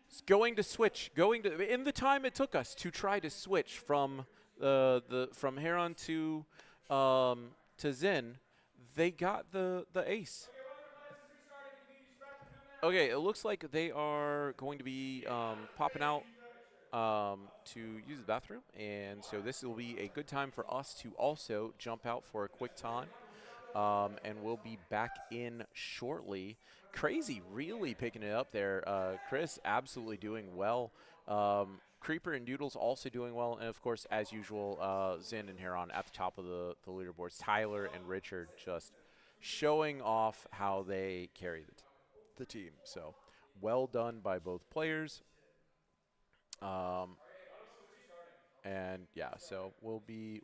It's going to switch. In the time it took us to try to switch from from Heron to Zen, they got the ace. Okay, it looks like they are going to be popping out to use the bathroom, and so this will be a good time for us to also jump out for a quick time, and we'll be back in shortly. Crazy really picking it up there. Chris absolutely doing well. Creeper and Doodles also doing well, and of course, as usual, Zen and Heron at the top of the leaderboards. Tyler and Richard just showing off how they carry the team. So well done by both players. And yeah, so we'll be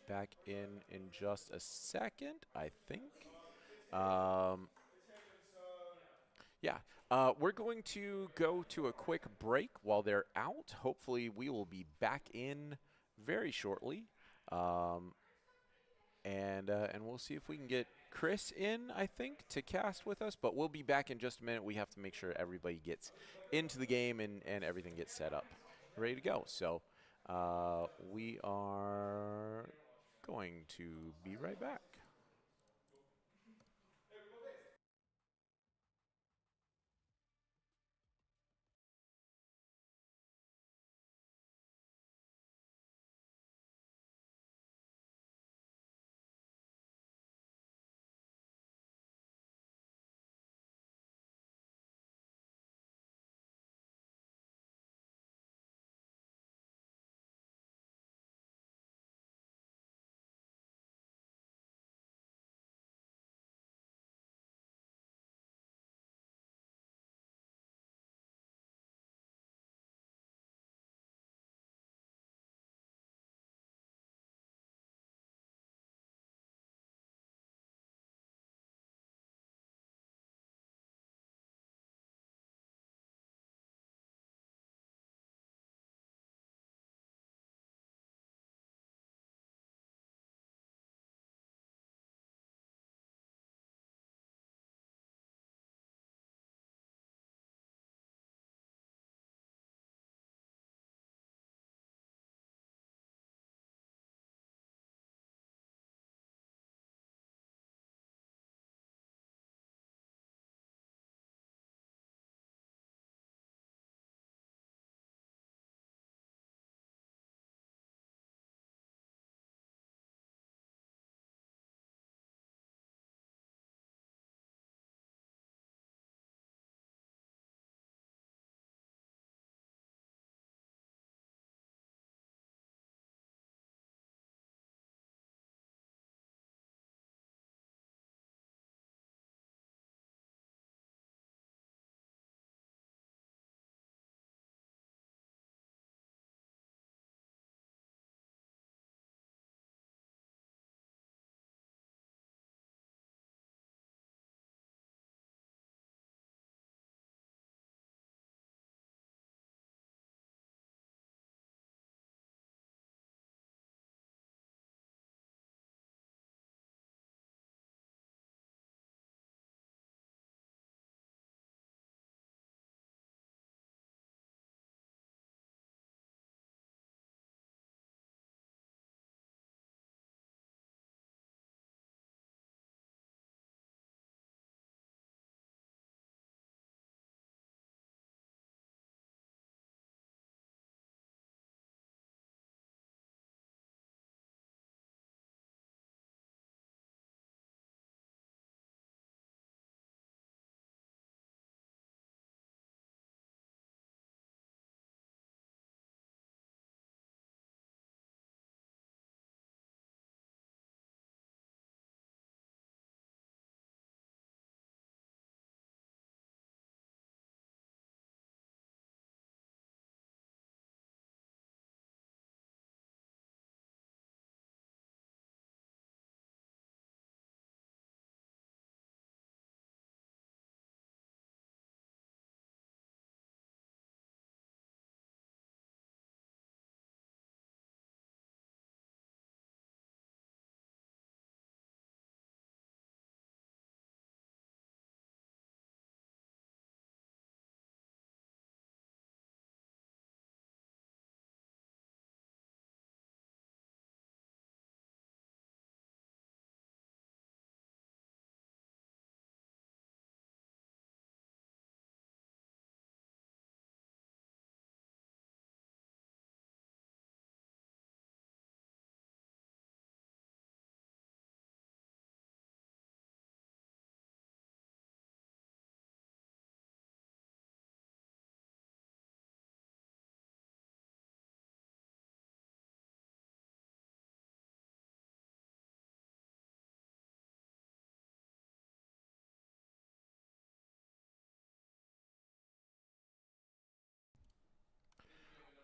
back in just a second, I think. Um, yeah, we're going to go to a quick break while they're out. Hopefully, we will be back in very shortly, and we'll see if we can get Chris in, I think, to cast with us. But we'll be back in just a minute. We have to make sure everybody gets into the game and everything gets set up, ready to go. So we are going to be right back.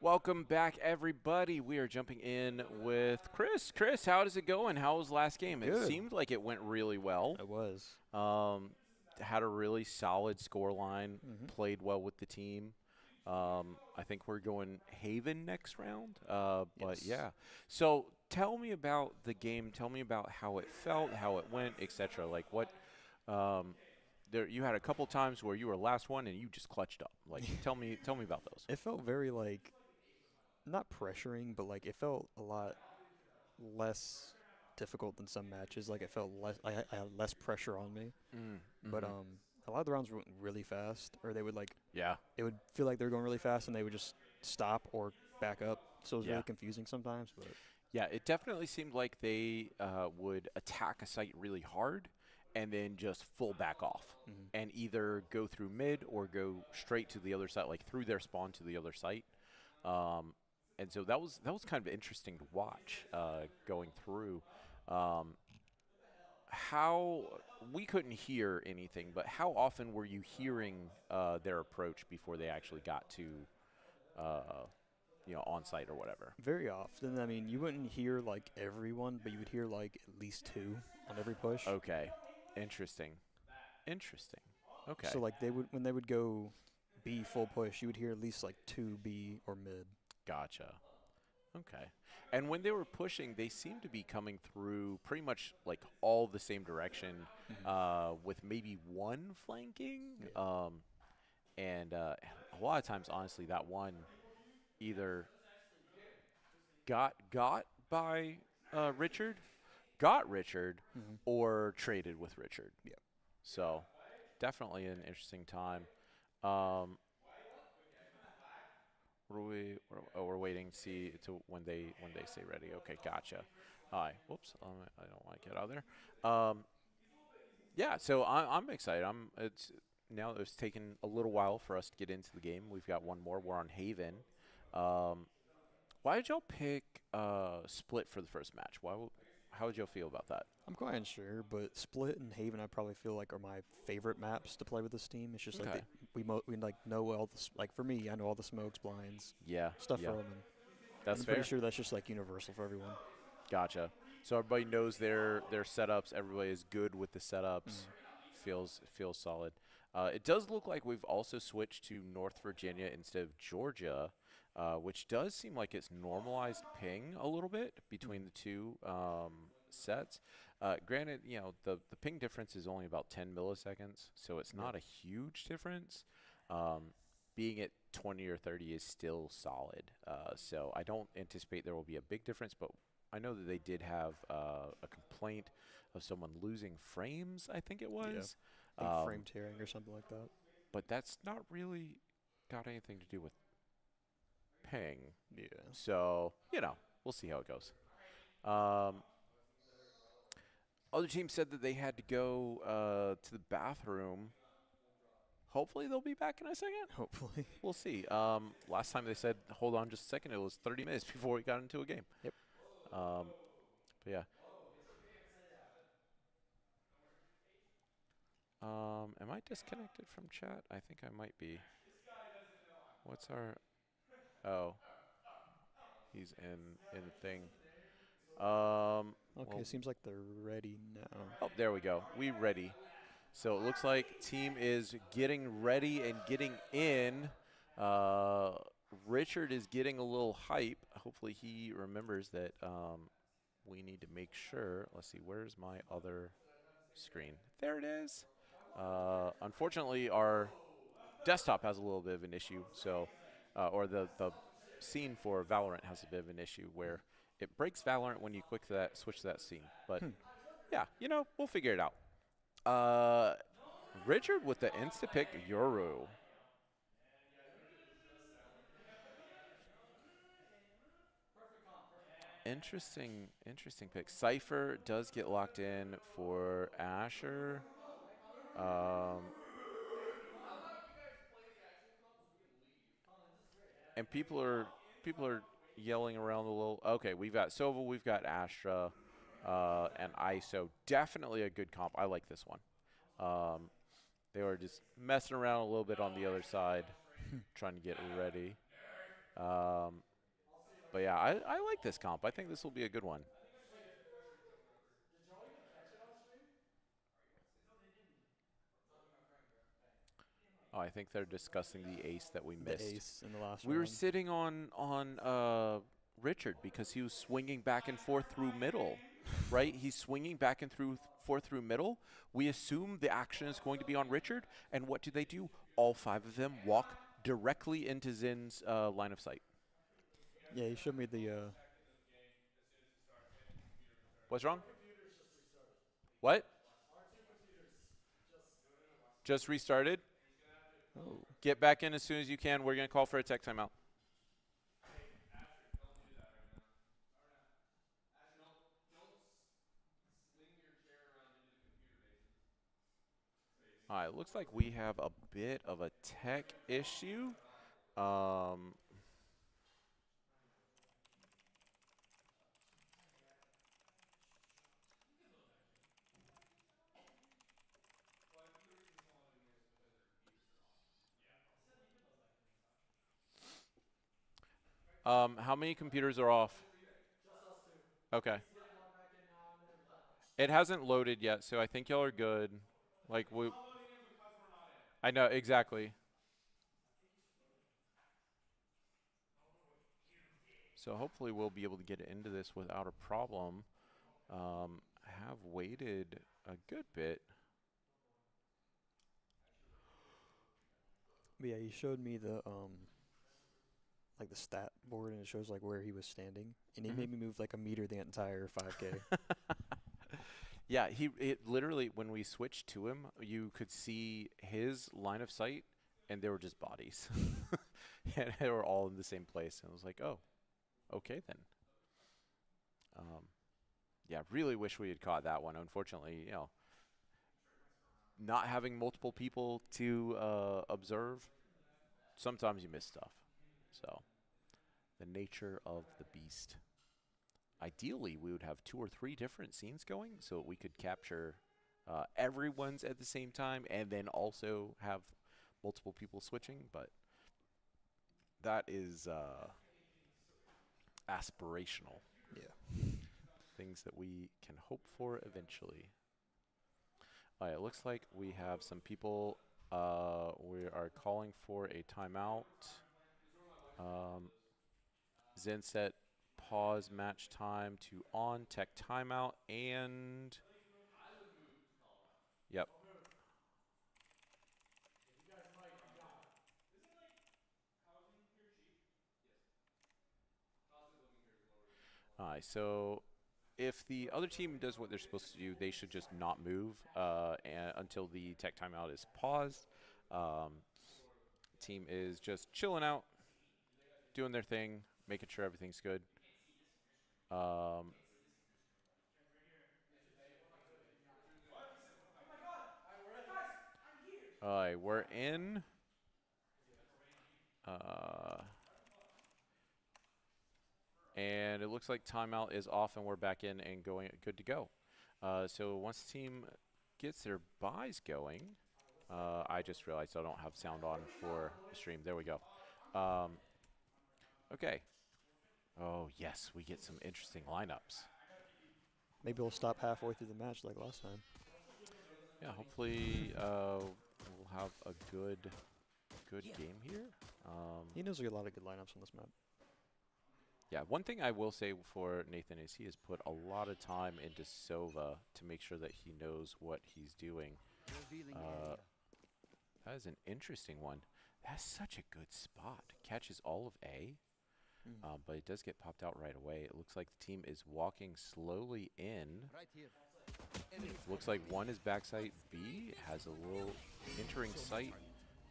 Welcome back, everybody. We are jumping in with Chris. Chris, how is it going? How was last game? It Good. seemed like it went really well. It was. Had a really solid score line, Mhm. played well with the team. I think we're going Haven next round. But Yes. yeah. So tell me about the game. Tell me about how it felt, how it went, etc. Like what you had a couple times where you were last one and you just clutched up. Like tell me about those. It felt very like not pressuring, but like it felt a lot less difficult than some matches. Like it felt less. I had less pressure on me. But Mhm. a lot of the rounds went really fast, or they would like Yeah. it would feel like they were going really fast, and they would just stop or back up. So it was Yeah. really confusing sometimes. But Yeah, it definitely seemed like they would attack a site really hard and then just full back off mhm. and either go through mid or go straight to the other side, like through their spawn to the other site. Um, and so that was kind of interesting to watch going through. Um, how we couldn't hear anything, but how often were you hearing their approach before they actually got to on site or whatever? Very often, I mean, you wouldn't hear like everyone, but you would hear like at least two on every push. Okay, interesting. Interesting. Okay. So like when they would go B full push, you would hear at least like two B or mid. Gotcha. Okay. And when they were pushing, they seemed to be coming through pretty much like all the same direction, with maybe one flanking. Yeah. And a lot of times, honestly, that one either got by Richard, got Richard, Mhm. or traded with Richard. Yeah. So definitely an interesting time. Um, we're waiting to see to when they say ready. Okay, gotcha. Hi. Whoops. I don't want to get out of there. Yeah. So I'm excited. It's taken a little while for us to get into the game. We've got one more. We're on Haven. Why did y'all pick Split for the first match? How did y'all feel about that? I'm quite unsure, but Split and Haven I probably feel like are my favorite maps to play with this team. It's just like Okay. we like know all the like for me, I know all the smokes, blinds, Yeah. stuff Yeah. from them. That's I'm fair. pretty sure that's just like universal for everyone. Gotcha. So everybody knows their setups. Everybody is good with the setups. Feels solid. It does look like we've also switched to North Virginia instead of Georgia, which does seem like it's normalized ping a little bit between the two sets. Granted, the ping difference is only about 10 milliseconds, so it's not a huge difference. Being at 20 or 30 is still solid. So I don't anticipate there will be a big difference, but I know that they did have a complaint of someone losing frames, I think it was. Like frame tearing or something like that. But that's not really got anything to do with ping. Yeah. So, we'll see how it goes. Other teams said that they had to go to the bathroom. Hopefully they'll be back in a second. Hopefully. We'll see. Last time they said, hold on just a second, it was 30 minutes before we got into a game. Yep. But yeah. Am I disconnected from chat? I think I might be. What's our... Oh. He's in the thing. Okay, well, seems like they're ready now. oh, there we go. We ready. So it looks like team is getting ready and getting in. Richard is getting a little hype. Hopefully he remembers that we need to make sure. Let's see, where's my other screen? There it is. Unfortunately, our desktop has a little bit of an issue. So, or the scene for Valorant has a bit of an issue where it breaks Valorant when you switch to that scene. But yeah, we'll figure it out. Richard with the insta-pick Yoru. Interesting pick. Cypher does get locked in for Asher. And people are yelling around a little. Okay, we've got Sova, we've got Astra, and ISO. Definitely a good comp. I like this one. They were just messing around a little bit on the other side, trying to get ready. But yeah, I like this comp. I think this will be a good one. Oh, I think they're discussing the ace that we The missed. ace in the last We were round. sitting on Richard because he was swinging back and forth through middle, right? He's swinging back and forth through middle. We assume the action is going to be on Richard, and what do? All 5 of them walk directly into Zin's line of sight. Yeah, he showed me the. What's wrong? What? Just restarted. Oh. Get back in as soon as you can. We're going to call for a tech timeout. All right, looks like we have a bit of a tech issue. How many computers are off? Okay. It hasn't loaded yet, so I think y'all are good. Like we. I know exactly. So hopefully we'll be able to get into this without a problem. Have waited a good bit. But yeah, he showed me the like the stat board, and it shows like where he was standing, and he made me move like a meter the entire 5K. Yeah, it literally, when we switched to him, you could see his line of sight, and they were just bodies. And they were all in the same place. And I was like, oh, okay then. Yeah, really wish we had caught that one. Unfortunately, you know, not having multiple people to observe, sometimes you miss stuff. So, the nature of the beast. Ideally, we would have 2 or 3 different scenes going so we could capture everyone's at the same time and then also have multiple people switching, but that is aspirational. Yeah. Things that we can hope for eventually. All right, it looks like we have some people. We are calling for a timeout. Zen set pause match time to on tech timeout and yep. All right, so if the other team does what they're supposed to do, they should just not move until the tech timeout is paused. Team is just chilling out, doing their thing, making sure everything's good. We're in. And it looks like timeout is off, and we're back in and going, good to go. So once the team gets their buys going, I just realized I don't have sound on for the stream. There we go. Okay. Oh, yes, we get some interesting lineups. Maybe we'll stop halfway through the match like last time. Yeah, hopefully we'll have a good game here. He knows a lot of good lineups on this map. Yeah, one thing I will say for Nathan is he has put a lot of time into Sova to make sure that he knows what he's doing. That is an interesting one. That's such a good spot. Catches all of A, but it does get popped out right away. It looks like the team is walking slowly in. Looks like one is backside B, has a little entering sight.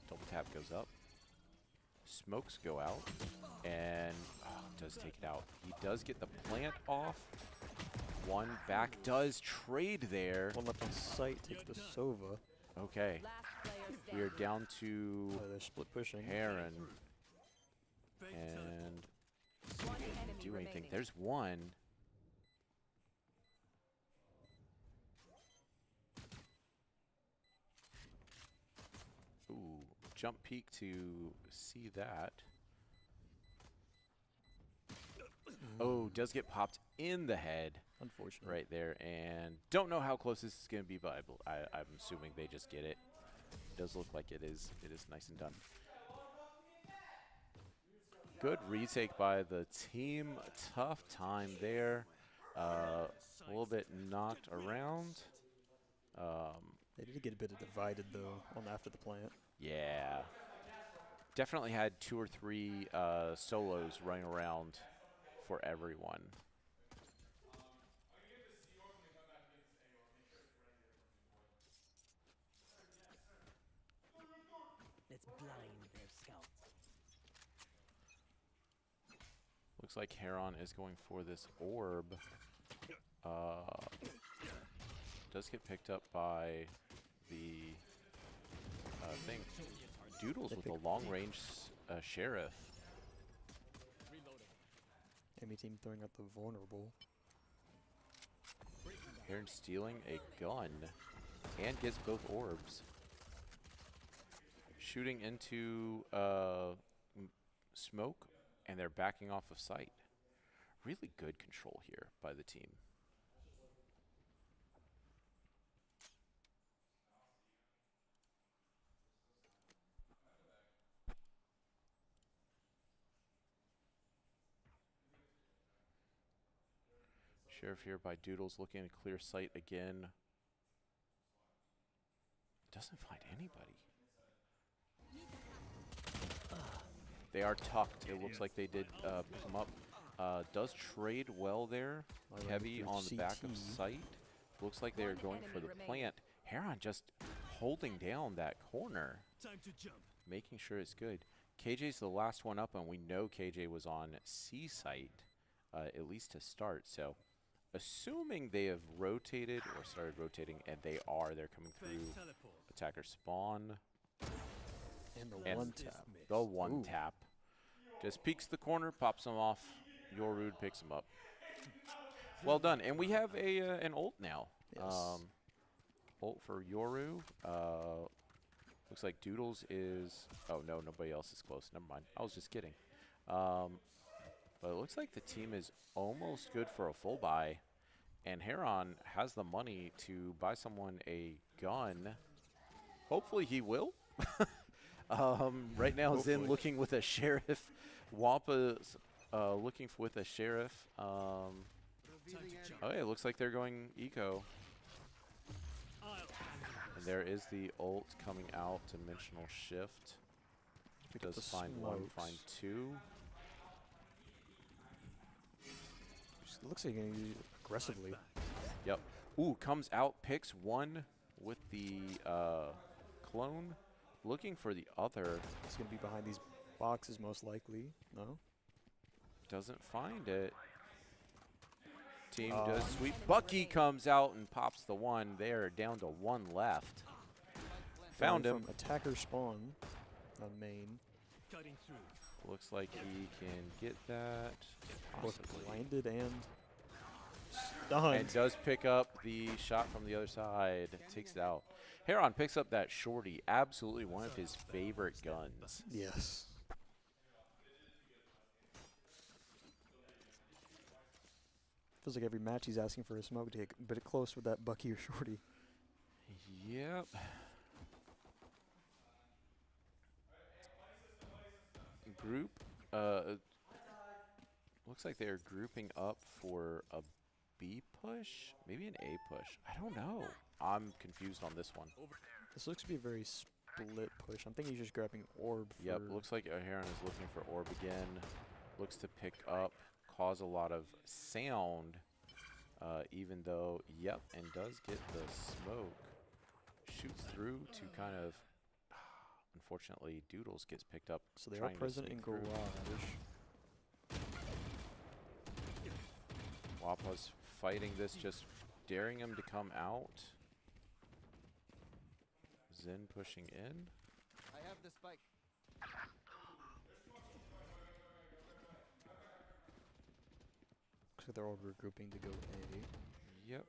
Double tap goes up. Smokes go out, and does take it out. He does get the plant off. One back does trade there. One left on sight, takes the Sova. Okay. We are down to They're split pushing. Heron. And see if they can do anything. There's one. Ooh, jump peek to see that. Oh, does get popped in the head Unfortunate. right there. And don't know how close this is going to be, but I'm assuming they just get it. Does look like it is. It is nice and done. Good retake by the team. Tough time there. A little bit knocked around. They did get a bit of divided though on after the plant. Yeah. Definitely had 2 or 3 solos running around for everyone. Let's blind their scouts. Looks like Heron is going for this orb. Does get picked up by the thing. Doodles with a long-range sheriff. Enemy team throwing out the vulnerable. Heron stealing a gun and gets both orbs. Shooting into smoke, and they're backing off of sight. Really good control here by the team. Sheriff here by Doodles, looking to clear sight again. Doesn't find anybody. They are tucked. It looks like they did pick them up. Does trade well there. Heavy on the back of sight. Looks like they are going for the plant. Heron just holding down that corner. Time to jump. Making sure it's good. KJ's the last one up, and we know KJ was on C site, at least to start. So, assuming they have rotated or started rotating, and they are, they're coming through attacker spawn. And the And one tap. The one Ooh. tap. Just peeks the corner, pops him off. Yorude picks him up. Well done. And we have a an ult now. Yes. Ult for Yoru. Looks like Doodles is... Oh, no, nobody else is close. Never mind. I was just kidding. But it looks like the team is almost good for a full buy. And Heron has the money to buy someone a gun. Hopefully he will. Right now, Hopefully. Zen looking with a sheriff. Wampa's looking with a sheriff. Okay, it looks like they're going eco. And there is the ult coming out. Dimensional shift. Pick up Does the find one, smokes. find two. It looks like you're gonna use it aggressively. Yep. Ooh, comes out, picks one with the clone. Looking for the other. It's gonna be behind these boxes most likely. No? Doesn't find it. Team does sweep. Bucky comes out and pops the one. They're down to one left. Found Going him. from attacker spawn on main. Cutting through. Looks like he can get that. Both Possibly. blinded and stunned. And does pick up the shot from the other side. Takes it out. Heron picks up that shorty. Absolutely one of his favorite guns. Yes. Feels like every match he's asking for a smoke to get a bit close with that Bucky or Shorty. Yep. Group. Looks like they're grouping up for a B push, maybe an A push. I don't know. I'm confused on this one. This looks to be a very split push. I'm thinking he's just grabbing orb. Yep. for- Looks like Heron is looking for orb again. Looks to pick up, cause a lot of sound. Even though, yep, and does get the smoke. Shoots through to kind of. Unfortunately, Doodles gets picked up. So they are trying to present sneak in through. garage. Wapa's fighting this, just daring him to come out. Zen pushing in. I have the spike. Looks like they're all regrouping to go A. Yep.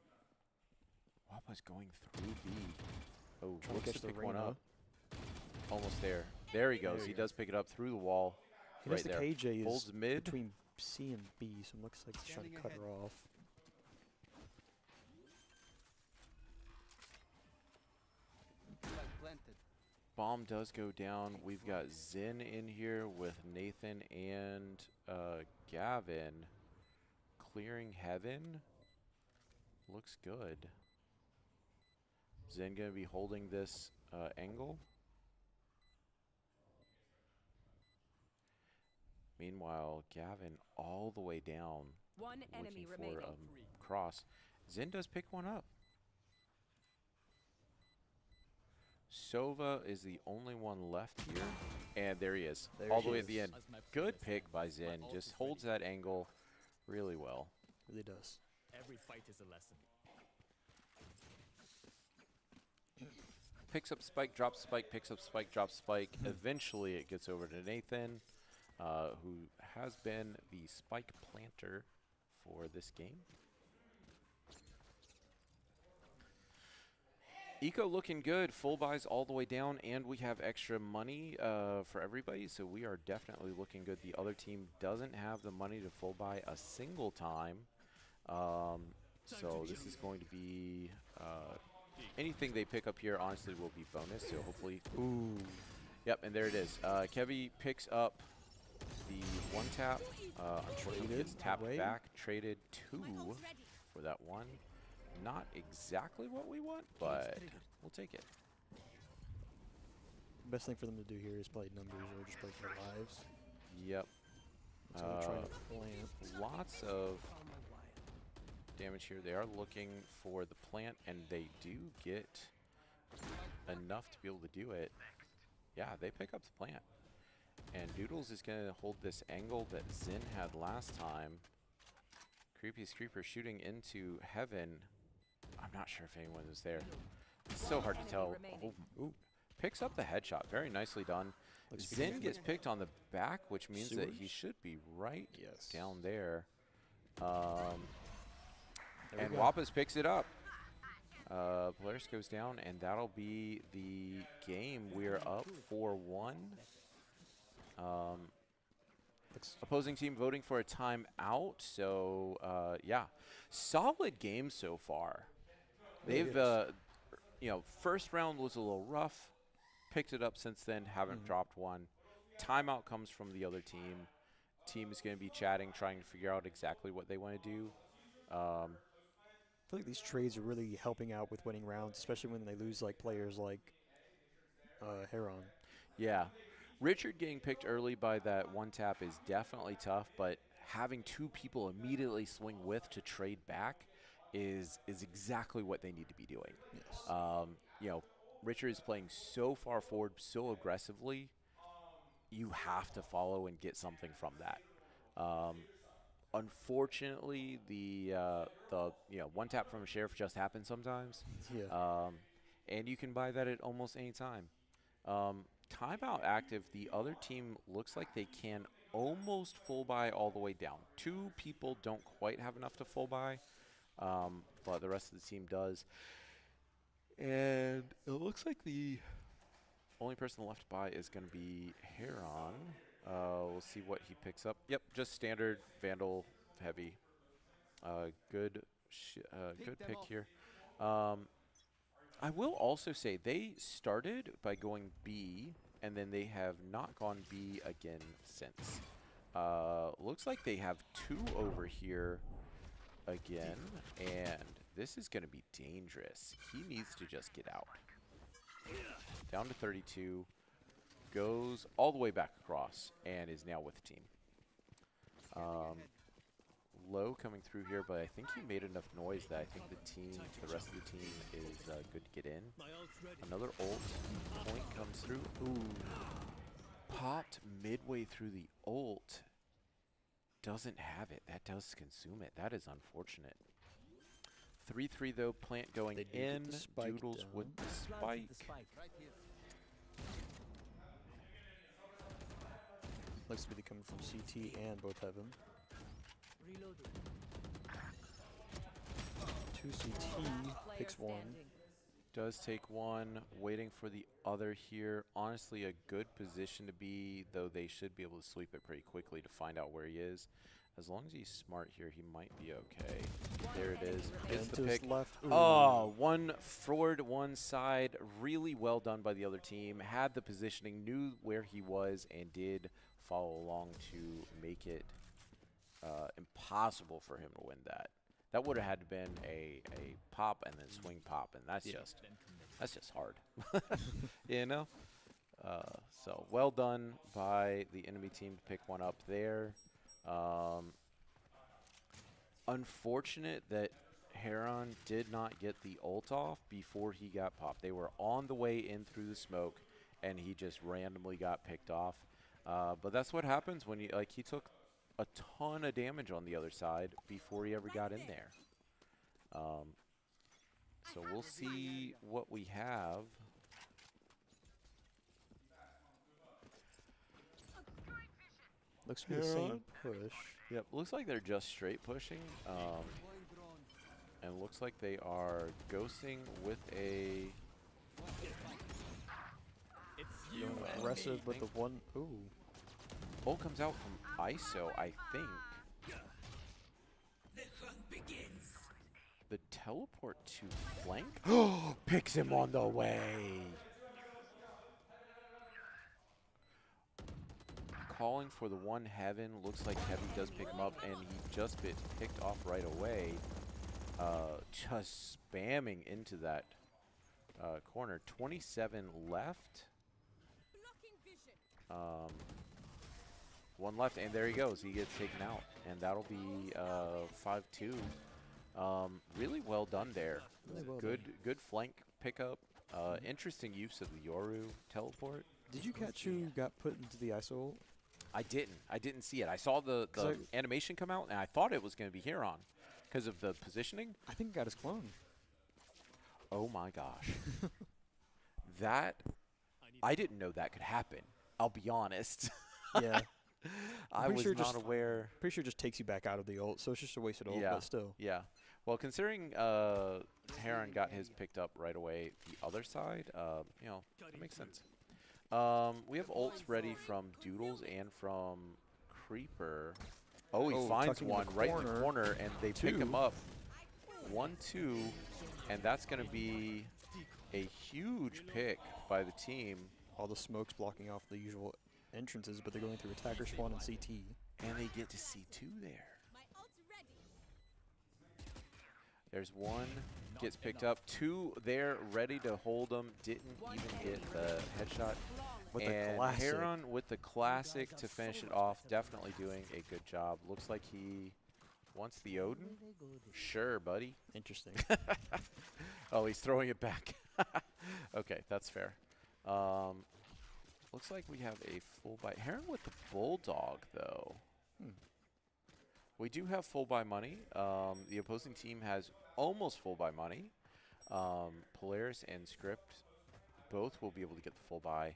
Wapa's going through B. Oh, Trying to looks catch to the pick one Reyna. up. Almost there. There he goes. There He you go. does pick it up through the wall. He Right knows the there. KJ is Holds mid. between C and B, so it looks like he's trying to cut her off. Bomb does go down. We've got Zin in here with Nathan and Gavin. Clearing heaven. Looks good. Zin going to be holding this angle. Meanwhile, Gavin all the way down. One enemy Looking for remaining. cross. Zin does pick one up. Sova is the only one left here. And there he is. There all he the way at the is. end. Good pick by Zin. Just holds that angle really well. Really does. Every fight is a lesson. Picks up spike, drops spike, picks up spike, drops spike. Eventually it gets over to Nathan, who has been the spike planter for this game. Eco looking good, full buys all the way down, and we have extra money for everybody, so we are definitely looking good. The other team doesn't have the money to full buy a single time, so this is going to be anything they pick up here honestly will be bonus, so hopefully. Ooh. Yep, and there it is. Kevy picks up the one tap, unfortunately gets tapped away. back, traded 2 for that one. Not exactly what we want, but we'll take it. Best thing for them to do here is play numbers or just play for lives. Yep. So they're trying to plant. Lots of damage here. They are looking for the plant, and they do get enough to be able to do it. Yeah, they pick up the plant. And Doodles is going to hold this angle that Zin had last time. Creepiest Creeper shooting into heaven. I'm not sure if anyone was there. It's so hard to tell. Oh, ooh. Picks up the headshot. Very nicely done. Zin gets picked on the back, which means that he should be right down there. And Wapas picks it up. Polaris goes down, and that'll be the game. We're up 4-1. Opposing team voting for a timeout. So, yeah, solid game so far. They've, you know, first round was a little rough. Picked it up since then, haven't dropped one. Timeout comes from the other team. Team is going to be chatting, trying to figure out exactly what they want to do. I feel like these trades are really helping out with winning rounds, especially when they lose like players like Heron. Yeah. Richard getting picked early by that one tap is definitely tough, but having 2 people immediately swing with to trade back is exactly what they need to be doing. Yes. You know, Richard is playing so far forward, so aggressively. You have to follow and get something from that. Unfortunately, the you know, one tap from a sheriff just happens sometimes. Yeah. And you can buy that at almost any time. Timeout active. The other team looks like they can almost full buy all the way down. 2 people don't quite have enough to full buy, but the rest of the team does. And it looks like the only person left to buy is going to be Heron. We'll see what he picks up. Yep, just standard Vandal heavy. Good pick here. I will also say they started by going B, and then they have not gone B again since. Looks like they have 2 over here again, and this is going to be dangerous. He needs to just get out. Down to 32, goes all the way back across, and is now with the team. Low coming through here, but I think he made enough noise that I think the rest of the team is good to get in. Another ult point comes through. Ooh, popped midway through the ult. Doesn't have it. That does consume it. That is unfortunate. 3-3 though. Plant going in. Doodles down. with the spike. Looks to be coming from CT and both heaven. Reloading. 2 CT picks one. Does take one. Waiting for the other here. Honestly, a good position to be, though they should be able to sweep it pretty quickly to find out where he is. As long as he's smart here, he might be okay. There it is. It's the Into his pick. left. Oh, one forward, one side. Really well done by the other team. Had the positioning, knew where he was, and did follow along to make it impossible for him to win that. That would have had to been a pop and then swing pop, and that's just hard. You know? So well done by the enemy team to pick one up there. Unfortunate that Heron did not get the ult off before he got popped. They were on the way in through the smoke, and he just randomly got picked off. But that's what happens when he took a ton of damage on the other side before he ever got in there. So we'll see what we have. Looks to be the same push. Yep, looks like they're just straight pushing. And looks like they are ghosting with a Going aggressive with the one. Ooh. ult comes out from ISO, I think. The teleport to flank picks him on the way. Calling for the one Heaven. Looks like Heavy does pick him up, and he just gets picked off right away. Just spamming into that corner. 27 left. One left, and there he goes. He gets taken out, and that'll be 5-2. Really well done there. Really well Good flank pickup. Interesting use of the Yoru teleport. Did you catch who got put into the ISO? I didn't see it. I saw the animation come out, and I thought it was going to be Heron because of the positioning. I think he got his clone. Oh my gosh. I didn't know that could happen. I'll be honest. Yeah. I was not aware. Pretty sure it just takes you back out of the ult, so it's just a wasted ult, but still. Yeah. Well, considering Heron got his picked up right away, the other side, that makes sense. We have ults ready from Doodles and from Creeper. Oh, he finds one right in the corner, and they pick him up. 1-2, and that's going to be a huge pick by the team. All the smoke's blocking off the usual entrances, but they're going through attacker spawn and CT. And they get to C2 there. There's one, gets picked up. Two there, ready to hold him. Didn't even get the headshot. And Heron with the classic to finish it off. Definitely doing a good job. Looks like he wants the Odin. Sure, buddy. Interesting. Oh, he's throwing it back. Okay, that's fair. Looks like we have a full buy. Heron with the Bulldog, though. We do have full buy money. The opposing team has almost full buy money. Polaris and Script both will be able to get the full buy.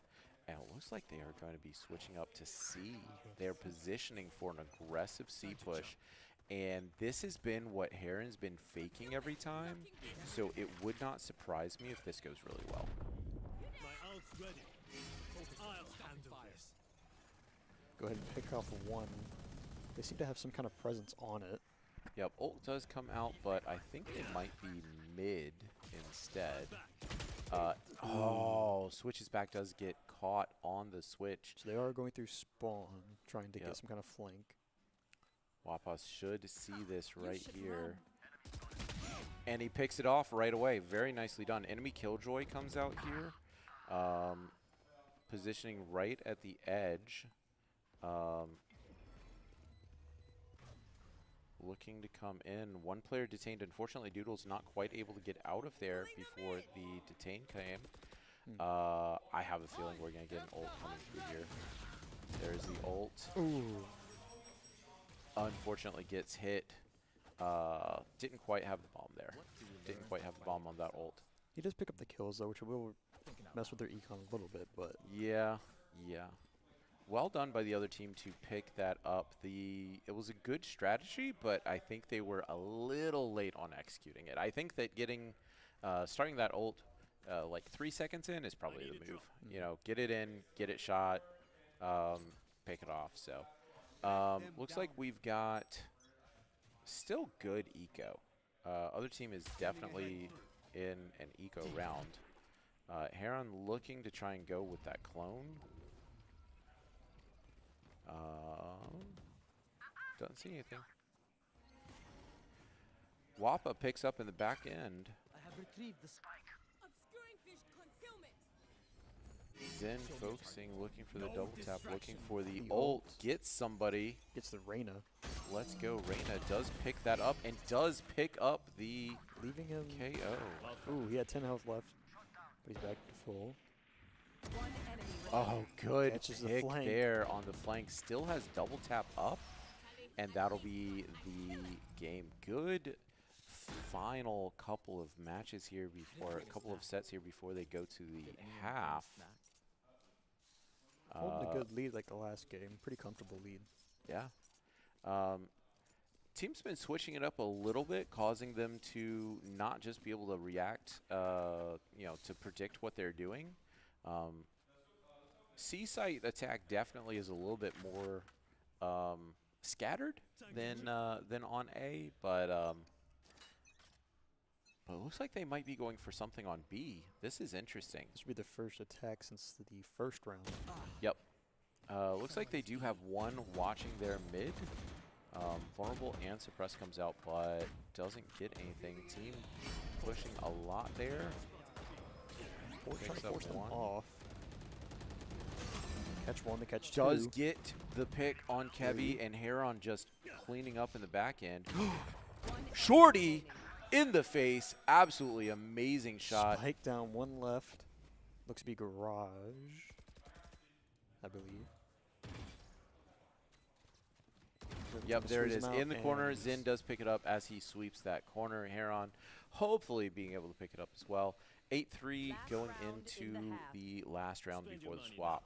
And it looks like they are going to be switching up to C. They're positioning for an aggressive C push. And this has been what Heron's been faking every time. So it would not surprise me if this goes really well. My ult's ready. I'll handle this. Go ahead and pick off one. They seem to have some kind of presence on it. Yep, ult does come out, but I think it might be mid instead. Switches back does get caught on the switch. So they are going through spawn, trying to get some kind of flank. Wapas should see this right here. And he picks it off right away. Very nicely done. Enemy Killjoy comes out here. Positioning right at the edge. Looking to come in. One player detained. Unfortunately, Doodle's not quite able to get out of there before the detain came. I have a feeling we're going to get an ult coming through here. There's the ult. Ooh. Unfortunately gets hit. Didn't quite have the bomb there. Didn't quite have the bomb on that ult. He does pick up the kills, though, which will mess with their econ a little bit, but... Yeah. Well done by the other team to pick that up. It was a good strategy, but I think they were a little late on executing it. I think that starting that ult like 3 seconds in is probably the move. You know, get it in, get it shot, pick it off. So Looks like we've got still good eco. Other team is definitely in an eco round. Heron looking to try and go with that clone. Doesn't see anything. Wappa picks up in the back end. I have retrieved the spike. Obscuring fish concealment. Zen focusing, looking for the No double tap, looking for the The ult. ult. Gets somebody. Gets the Reyna, Let's go. Reyna does pick that up and does pick up the leaving him. KO. Ooh, he had 10 health left, but he's back to full. One enemy Oh, remaining. good Catches the pick flank. there on the flank. Still has double tap up, and that'll be the game. Good final couple of matches here before, a couple of sets here before they go to the half. Holding a good lead like the last game. Pretty comfortable lead. Yeah. Team's been switching it up a little bit, causing them to not just be able to react, to predict what they're doing. C-site attack definitely is a little bit more scattered than on A, but it looks like they might be going for something on B. This is interesting. This would be the first attack since the first round. Yep. Looks like they do have one watching their mid. Vulnerable and suppress comes out, but doesn't get anything. Team pushing a lot there. Trying Picks to up force them one. off. Catch one to catch Does two. get the pick on Kevy, and Heron just cleaning up in the back end. Shorty in the face. Absolutely amazing shot. Spike down, one left. Looks to be Garage, I believe. Yep, there it Squeeze is. him out In the corner, and Zin does pick it up as he sweeps that corner. Heron hopefully being able to pick it up as well. 8-3 Last going round into in the half. the last round Spend before your the money swap.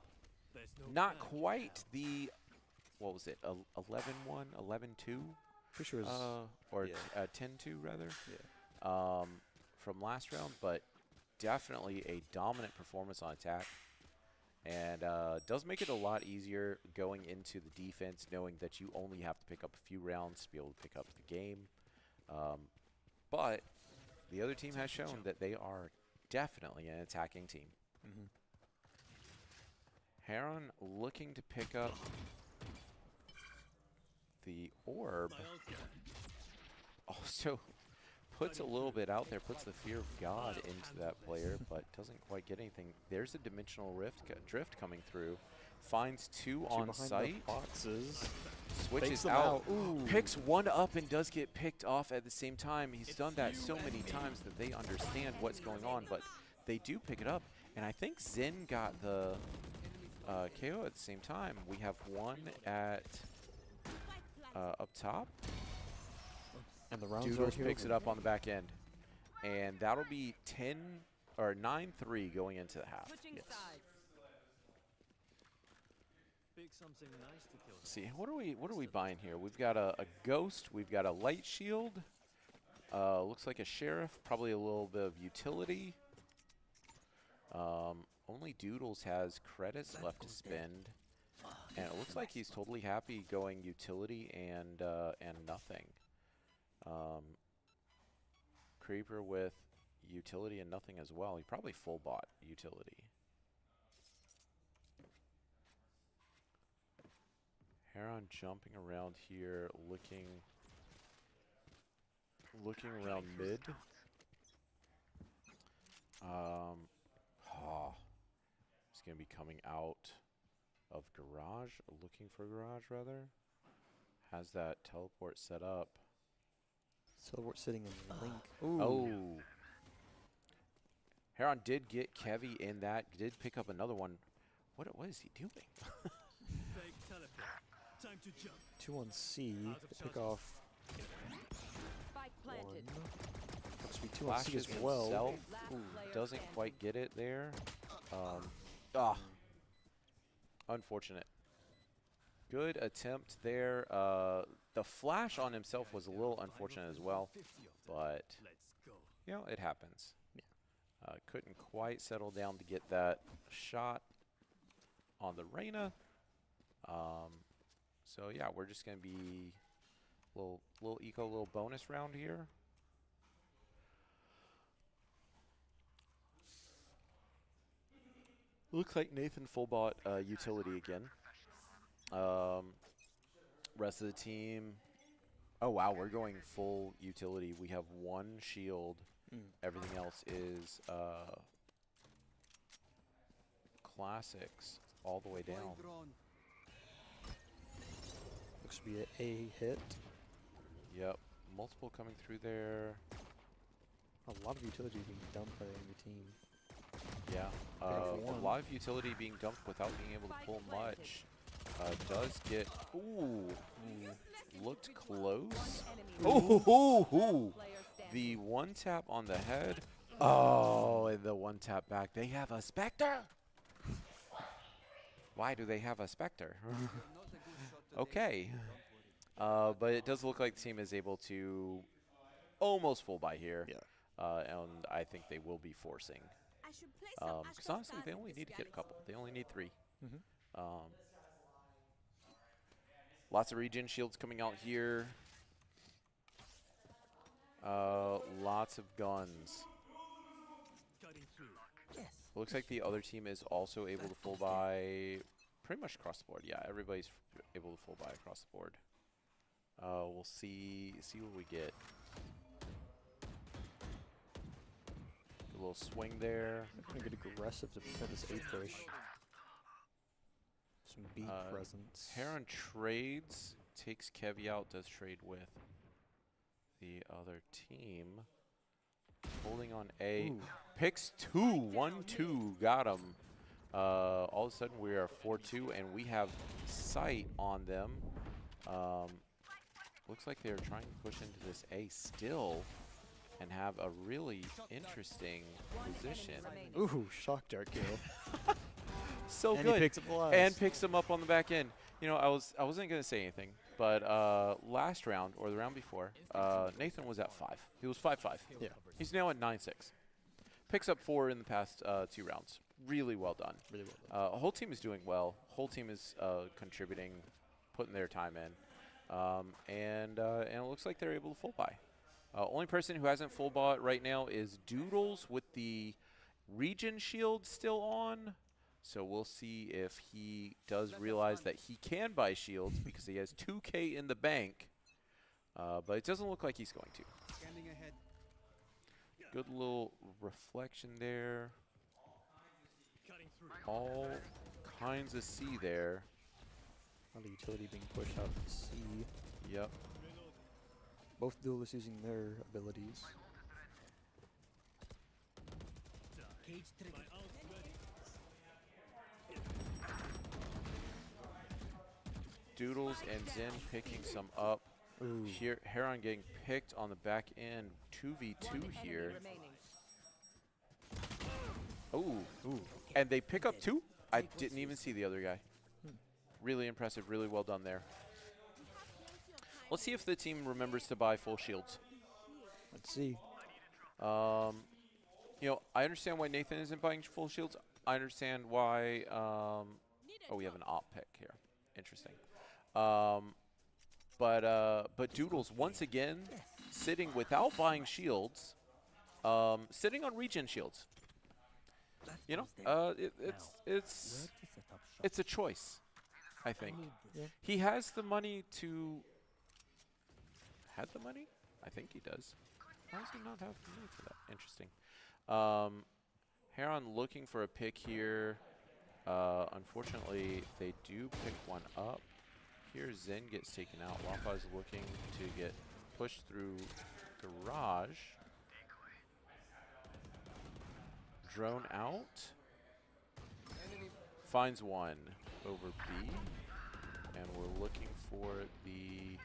There's no Not plan. quite the, what was it, 11-1, 11-2? Pretty sure it was, Or yeah. 10-2 rather, yeah. from last round, but definitely a dominant performance on attack. And does make it a lot easier going into the defense, knowing that you only have to pick up a few rounds to be able to pick up the game. But the other team has shown that they are definitely an attacking team. Mm-hmm. Heron looking to pick up the orb. My ult's gone. Also puts a little bit out there, puts the fear of God into that player, but doesn't quite get anything. There's a dimensional drift coming through. Finds two on behind site. the boxes. Switches Fakes them out. out. Ooh. Picks one up and does get picked off at the same time. He's done that so many times that they understand what's going on, but they do pick it up. And I think Zen got the KO at the same time. We have one at up top. And the round's Doodles already picks it over. up on the back end. And that'll be 10 or 9-3 going into the half. Switching Yes. sides. Pick something nice to kill. Let's see, what are we buying here? We've got a ghost, we've got a light shield. Looks like a sheriff, probably a little bit of utility. Only Doodles has credits left to spend. And it looks like he's totally happy going utility and nothing. Creeper with utility and nothing as well. He probably full bought utility. Heron jumping around here, looking around mid. He's gonna be coming out of garage, looking for garage rather. Has that teleport set up. Silverwood sitting in Link. Oh. Heron did get Kevy in that, did pick up another one. What is he doing? Fake teleport. Time to jump. 2 on C. Pick off Spike one. planted. Looks to be 2 on C Flashes as well. himself. Last Ooh, player doesn't standing. quite get it there. Unfortunate. Good attempt there. The flash on himself was a little unfortunate as well, 50 of them. but Let's go. you know, it happens. Yeah. Couldn't quite settle down to get that shot on the Reyna. So yeah, we're just gonna be little eco, little bonus round here. Looks like Nathan full bought utility again. Rest of the team. Oh wow, we're going full utility. We have one shield. Everything else is classics all the way down. Looks to be a hit. Yep, multiple coming through there. A lot of utility being dumped by the enemy team. Yeah, for a one. lot of utility being dumped without being able to pull much. Does get looked close. Oh, the one tap on the head. Oh, and the one tap back. They have a Spectre. Why do they have a Spectre? Okay. But it does look like the team is able to almost full buy here. Yeah. And I think they will be forcing. I should place some Because honestly, they only need to get a couple. They only need 3. Lots of regen shields coming out here. Lots of guns. Cutting through. Looks like the other team is also able to full buy pretty much across the board. Yeah, everybody's able to full buy across the board. We'll see what we get. A little swing there. I'm gonna get aggressive to prevent this A push. Some B presence. Heron trades, takes Kevy out, does trade with the other team. Holding on A. Ooh. Picks 2, 1-2, got him. All of a sudden we are 4-2 and we have sight on them. Looks like they're trying to push into this A still and have a really interesting position. Ooh, shock dart kill. So And good. he picks up the lives. And picks him up on the back end. You know, I wasn't gonna say anything, but last round or the round before, Nathan was at 5. He was 5-5. Yeah. He's now at 9-6. Picks up 4 in the past 2 rounds. Really well done. Really well done. Whole team is doing well. Whole team is contributing, putting their time in, and it looks like they're able to full buy. Only person who hasn't full bought right now is Doodles with the regen shield still on. So we'll see if he does realize that he can buy shields because he has 2K in the bank. But it doesn't look like he's going to. Scanning ahead. Good little reflection there. Cutting through. All kinds of C there. A lot of utility being pushed out to C. Yep. Both duelists using their abilities. Cage trigger. My ult's ready. Doodles and Zen picking some up. Ooh. Here, Heron getting picked on the back end. 2v2 here. Oh, and they pick up 2? I didn't even see the other guy. Really impressive, really well done there. Let's see if the team remembers to buy full shields. Let's see. You know, I understand why Nathan isn't buying full shields. I understand why. Oh, we have an op pick here. Interesting. But Doodles once again sitting without buying shields, sitting on regen shields. You know, it's a choice, I think. Yeah. He has the money to. Had the money? I think he does. Why does he not have the money for that? Interesting. Heron looking for a pick here. Unfortunately, they do pick one up. Here, Zen gets taken out. Wafa is looking to get pushed through garage. Drone out. Finds one over B. And we're looking for the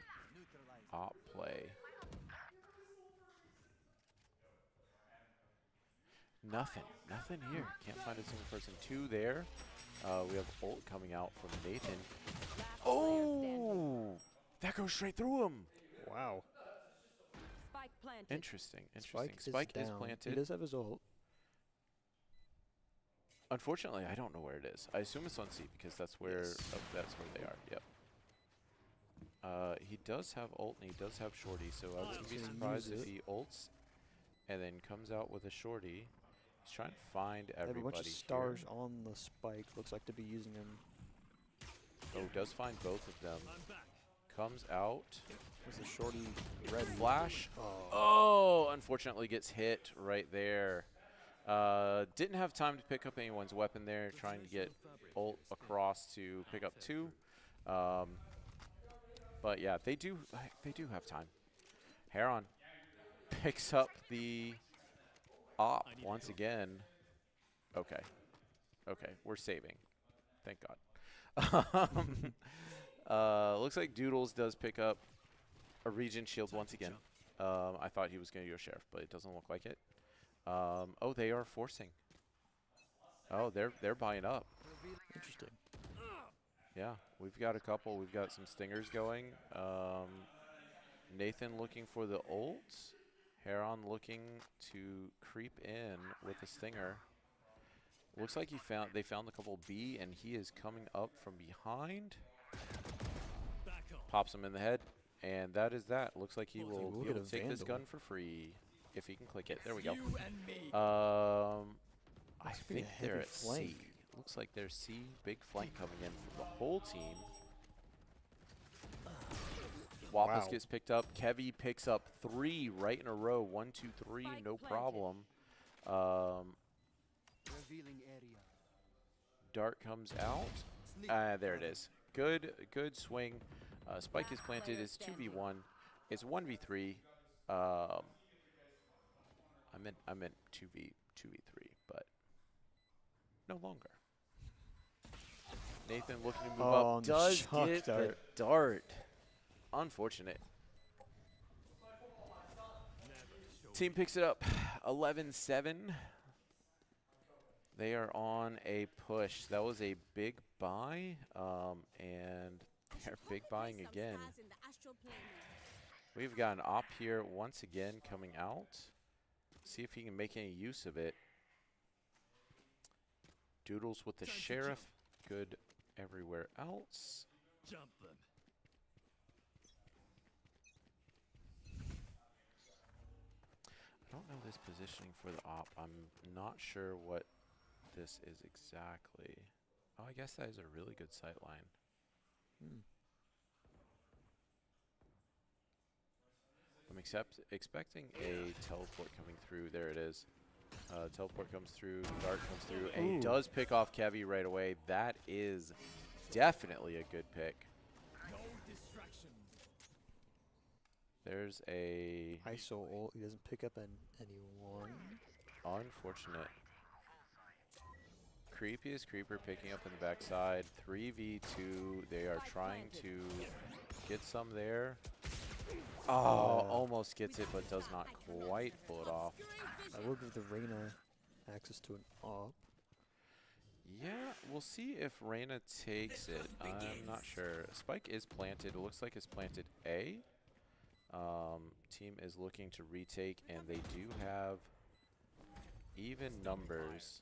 op play. Nothing here. Can't find a single person. 2 there. We have ult coming out from Nathan. Oh! That goes straight through him. Wow. Spike planted. Interesting. Spike Spike is down. planted. He does have his ult. Unfortunately, I don't know where it is. I assume it's on C because that's where Yes. that's where they are. Yep. He does have ult and he does have shorty, so I wouldn't be He's gonna surprised use if it. he ults and then comes out with a shorty. He's trying to find They have a everybody bunch of stars on the spike. Looks like to be using them. here. Oh, does find both of them. I'm back. Comes out. Was the shorty ready? Flash. Oh. Oh, unfortunately gets hit right there. Didn't have time to pick up anyone's weapon there, trying to get ult across to pick up 2. But yeah, they do have time. Heron picks up the op once again. Okay. Okay, we're saving. Thank God. Looks like Doodles does pick up a Regent shield once again. I thought he was going to go Sheriff, but it doesn't look like it. Oh, they are forcing. Oh, they're buying up. Interesting. Yeah, we've got a couple. We've got some stingers going. Nathan looking for the ult. Heron looking to creep in with a stinger. Looks like they found a couple B, and he is coming up from behind. Back off. Pops him in the head, and that is that. Looks like he will Look be at able a to take this Vandal. gun for free if he can click it. There we go. You and me. I Looks to be a think they're heavy at C. flank. Looks like there's C. Big flank coming in from the whole team. Wapas Wow. gets picked up. Kevy picks up 3 right in a row. 1, 2, 3, Spike no planted. problem. Revealing area. Dart comes out. Sleep. There it is. Good swing. Spike is Last planted. player It's standing. 2v1. It's 1v3. I meant 2v3, but no longer. Nathan looking to move Oh, up. the Does shock get the dart. dart. Unfortunate. Team picks it up 11-7. They are on a push. That was a big buy, and they're big buying again. We've got an op here once again coming out. See if he can make any use of it. Doodles with the Time to sheriff. Good everywhere else. Jump them. I don't know this positioning for the op. I'm not sure what this is exactly. Oh, I guess that is a really good sight line. Hmm. I'm expecting a teleport coming through. There it is. Teleport comes through, dart comes through, and he Ooh. does pick off Kevy right away. That is definitely a good pick. No distractions. There's a ISO ult. He doesn't pick up anyone. unfortunate. Creepiest creeper picking up in the backside. 3v2. They are trying to get some there. Oh, almost gets it, but does not quite pull it off. I would give the Reyna access to an op. Yeah, we'll see if Reyna takes it. I'm not sure. Spike is planted. It looks like it's planted A. Team is looking to retake, and they do have even numbers.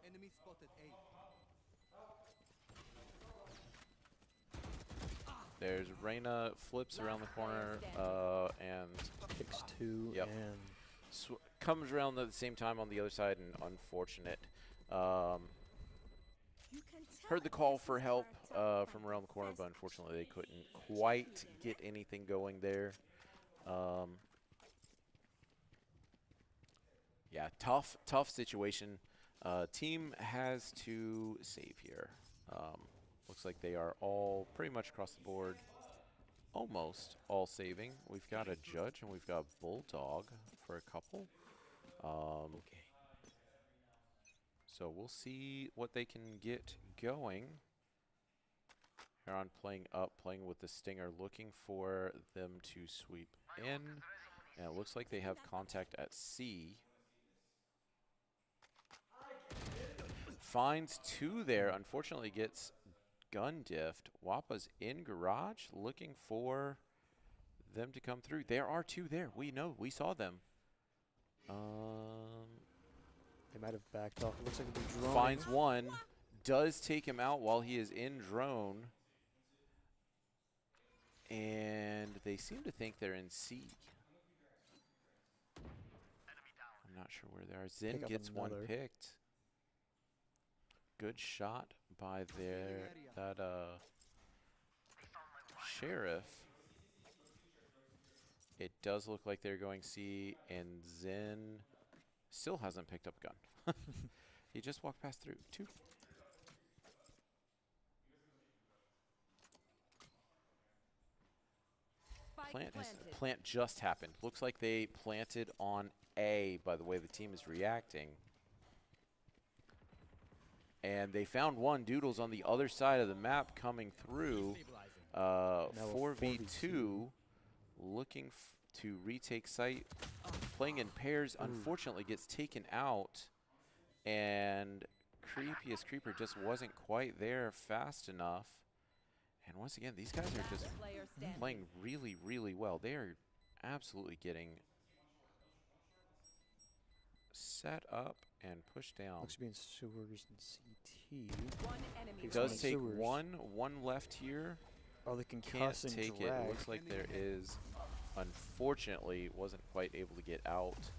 Enemy spotted A. There's Reyna, flips around the corner, and Picks 2 Yep. and comes around at the same time on the other side, and unfortunate. Heard the call for help from around the corner, but unfortunately they couldn't quite get anything going there. Yeah, tough situation. Team has to save here. Looks like they are all pretty much across the board, almost all saving. We've got a Judge and we've got Bulldog for a couple. So we'll see what they can get going. Heron playing up, playing with the Stinger, looking for them to sweep in. And it looks like they have contact at C. Finds 2 there, unfortunately gets gun diffed. Wapa's in garage, looking for them to come through. There are 2 there. We know, we saw them. they might have backed off. It looks like they're droning. Finds 1, does take him out while he is in drone. And they seem to think they're in C. I'm not sure where they are. Zin Pick up gets one another. picked. Good shot by that Sheriff. It does look like they're going C, and Zin still hasn't picked up a gun. He just walked past through. 2. Spike planted. Plant just happened. Looks like they planted on A by the way the team is reacting. And they found one. Doodles on the other side of the map coming through. 4v2, looking to retake site. Playing in pairs, unfortunately gets taken out. And Creepiest Creeper just wasn't quite there fast enough. And once again, these guys are just Player standing. playing really, really well. They are absolutely getting set up and pushed down. Looks to be in sewers and CT. One enemy. Takes Does one take sewers. one left here. Oh, they can Can't cuss and take drag. it. Looks like there is, unfortunately, wasn't quite able to get out.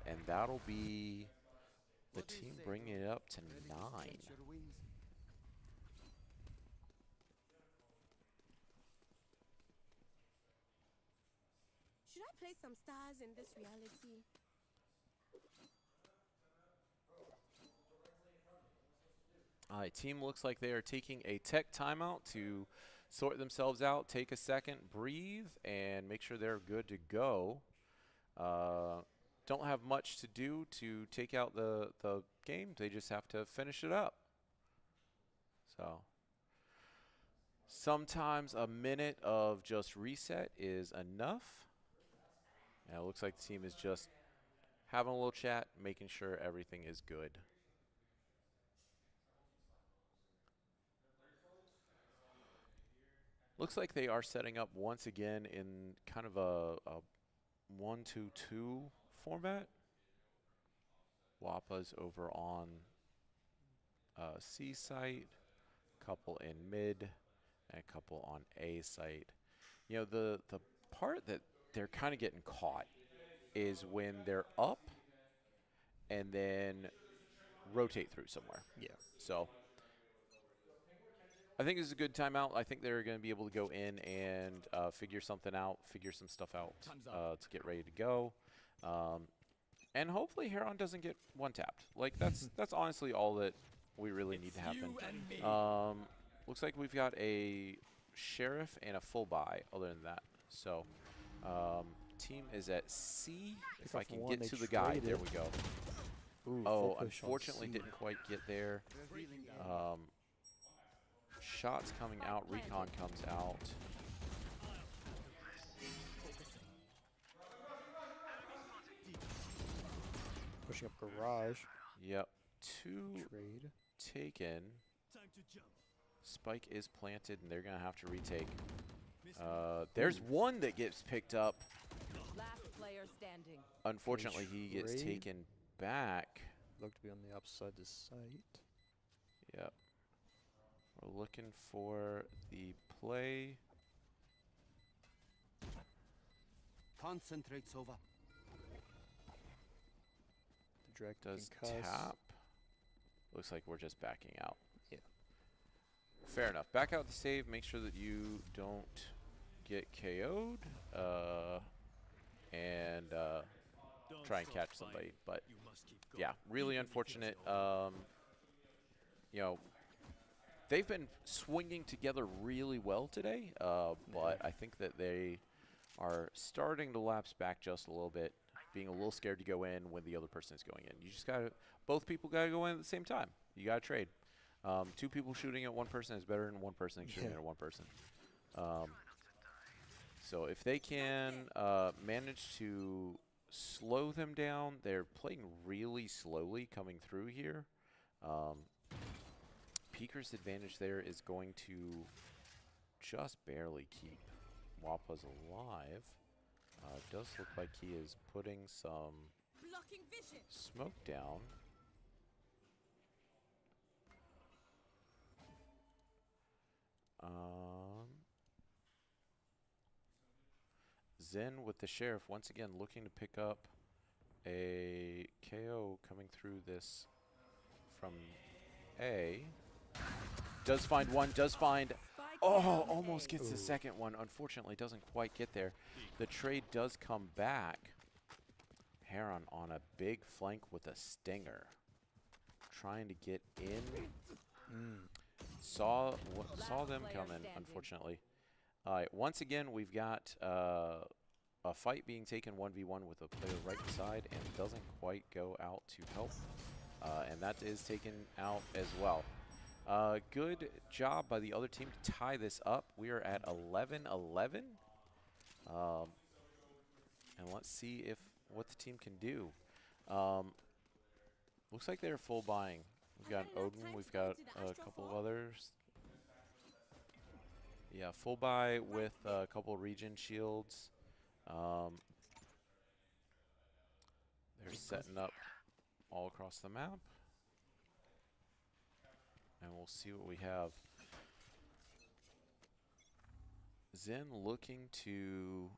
And that'll be the What do you team say? bringing it up to Ready to 9. stretch your wings? Should I play some stars in this reality? All right, team looks like they are taking a tech timeout to sort themselves out, take a second, breathe, and make sure they're good to go. Don't have much to do to take out the game. They just have to finish it up. So sometimes a minute of just reset is enough. And it looks like the team is just having a little chat, making sure everything is good. Looks like they are setting up once again in kind of a 1-2-2 format. Wapa's over on C site, couple in mid, and a couple on A site. You know, the part that they're kind of getting caught is when they're up and then rotate through somewhere. Yeah. So I think this is a good timeout. I think they're going to be able to go in and figure something out, figure some stuff out to get ready to go. And hopefully Heron doesn't get one-tapped. Like, that's honestly all that we really need to happen. Looks like we've got a Sheriff and a full buy other than that. So team is at C. If I off can one, get they to the guy, there traded. we go. Ooh, Oh, full push on unfortunately C. didn't quite get there. Revealing area. Shots coming out, recon comes out. Pushing up garage. Yep, 2 Trade. taken. Time to jump. Spike is planted, and they're going to have to retake. There's one that gets picked up. Last player standing. Unfortunately, he gets trade. taken back. Look to be on the upside of the site. Yep. We're looking for the play. Concentrate, Sova. The drag Does can cuss. tap. Looks like we're just backing out. Yeah. Fair enough. Back out the save. Make sure that you don't get KO'd. And Don't try and stop catch fighting. somebody. But You must keep going. yeah, really Even if it's unfortunate. over. You know, they've been swinging together really well today, but I think that they are starting to lapse back just a little bit, being a little scared to go in when the other person is going in. You just gotta, both people gotta go in at the same time. You gotta trade. 2 people shooting at one person is better than 1 person shooting at one person. So if they can manage to slow them down, they're playing really slowly coming through here. Peeker's advantage there is going to just barely keep Wapa's alive. Does look like he is putting some Blocking vision. smoke down. Zen with the Sheriff once again looking to pick up a KO coming through this from A. Does find one, does find. Spike Oh, down almost A. gets the second one. Unfortunately, doesn't quite get there. The trade does come back. Heron on a big flank with a stinger. Trying to get in. Saw them player coming, standing. unfortunately. All right, once again, we've got a fight being taken 1v1 with a player right side and doesn't quite go out to help. And that is taken out as well. Good job by the other team to tie this up. We are at 11-11. And let's see what the team can do. Looks like they're full buying. We've got Odin. We've got a couple of others. Yeah, full buy with a couple of region shields. They're setting up all across the map. And we'll see what we have. Zen looking to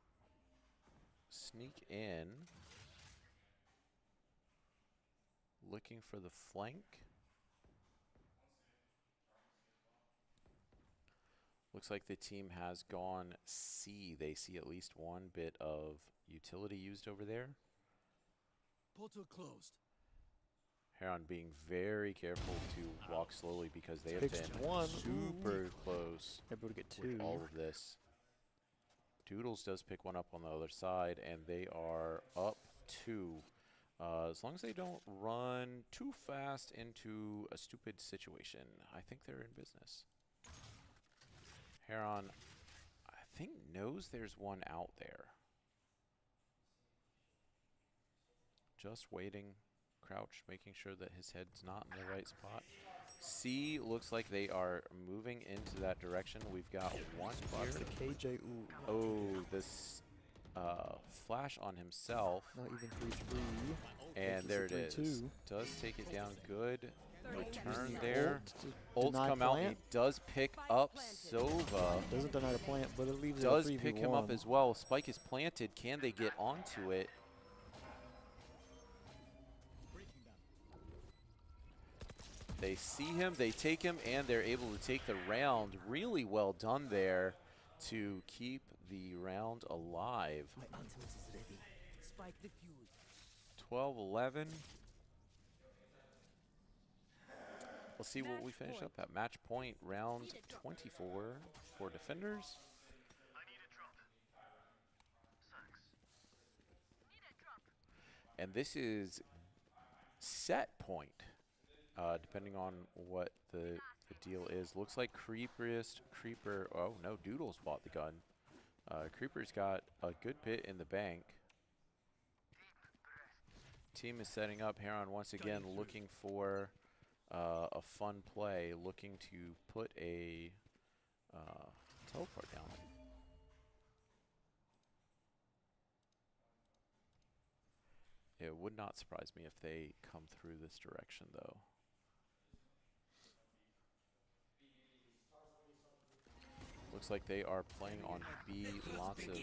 sneak in. Looking for the flank. Looks like the team has gone C. They see at least one bit of utility used over there. Portal closed. Heron being very careful to walk slowly because they have Picks been one. super close Able to get with two. all of this. Doodles does pick one up on the other side, and they are up two. As long as they don't run too fast into a stupid situation, I think they're in business. Heron, I think, knows there's one out there. Just waiting, crouched, making sure that his head's not in the right spot. C looks like they are moving into that direction. We've got one Spots here. the KJ. Ooh. Oh, this flash on himself. Not even 3-3. And there it is. 3-2. Does take it down good. 30 Return seconds. there. Ult to Ults deny come out. He plant. does pick Spike up planted. Sova. Doesn't deny the plant, but it leaves Does it a 3v1. pick him up as well. Spike is planted. Can they get onto it? Breaking them. They see him, they take him, and they're able to take the round. Really well done there to keep the round alive. My ultimate is ready. Spike defused. 12-11. Let's see what we finish up at. Match point, round 24 for defenders. And this is set point, depending on what the deal is. Looks like Creeper, oh no, Doodles bought the gun. Creeper's got a good bit in the bank. Team is setting up. Heron once again looking for a fun play, looking to put a teleport down. It would not surprise me if they come through this direction, though. Looks like they are playing on B. Lots of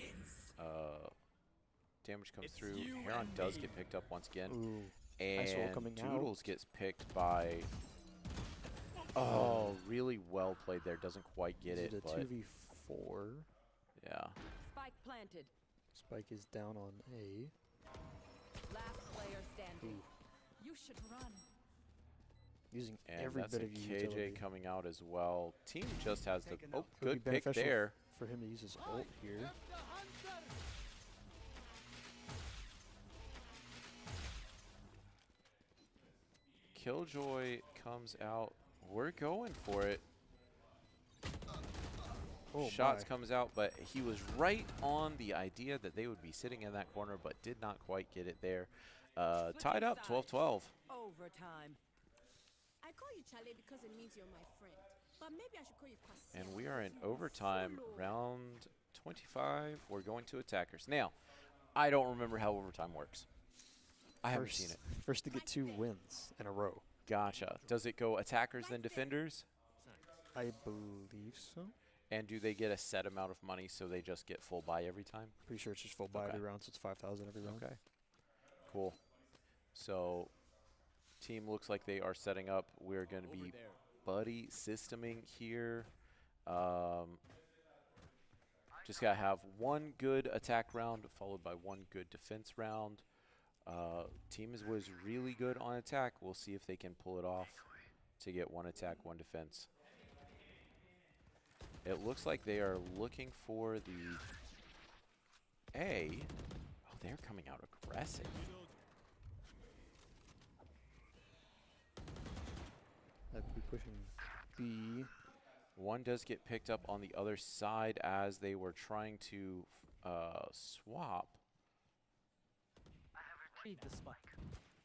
damage comes through. Heron does get picked up once again. Ooh. Nice roll And coming out. Doodles gets picked by... Oh, really well played there. Doesn't quite get Is it, it a but 2v4? yeah. Spike planted. Spike is down on A. Last player standing. Ooh. You should run. Using And every that's bit a of KJ utility. coming out as well. Team just has the... Oh, Could be good pick beneficial there. for him to use his ult here. Killjoy comes out. We're going for it. Oh Shots my. comes out, but he was right on the idea that they would be sitting in that corner, but did not quite get it there. Tied up, 12-12. Overtime. I call you Charlie because it means you're my friend. But maybe I should call you Pascal. And we are in because you are overtime, solo. round 25. We're going to attackers. Now, I don't remember how overtime works. I haven't seen it. First to get 2 wins in a row. Gotcha. Does it go attackers then defenders? I believe so. And do they get a set amount of money so they just get full buy every time? Pretty sure it's just full buy Okay. every round, so it's 5,000 every round. Okay. Cool. So team looks like they are setting up. We're going to Over be there. buddy systeming here. Just got to have one good attack round followed by one good defense round. Team was really good on attack. We'll see if they can pull it off to get one attack, one defense. It looks like they are looking for the A. Oh, they're coming out aggressive. I'd be pushing B. One does get picked up on the other side as they were trying to swap. Retrieve the spike.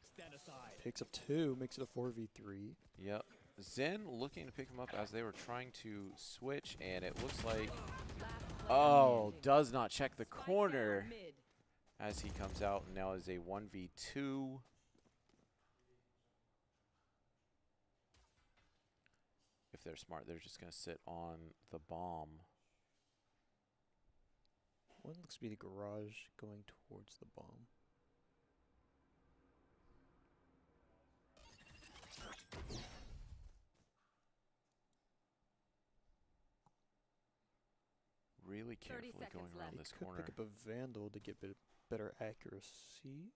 Stand aside. Picks up 2, makes it a 4v3. Yep. Zen looking to pick him up as they were trying to switch, and it looks like, oh, does not check the Spike corner down mid. as he comes out and now is a 1v2. If they're smart, they're just going to sit on the bomb. One looks to be the garage going towards the bomb. Really 30 carefully going seconds around left. this Could corner. pick up a Vandal to get better accuracy.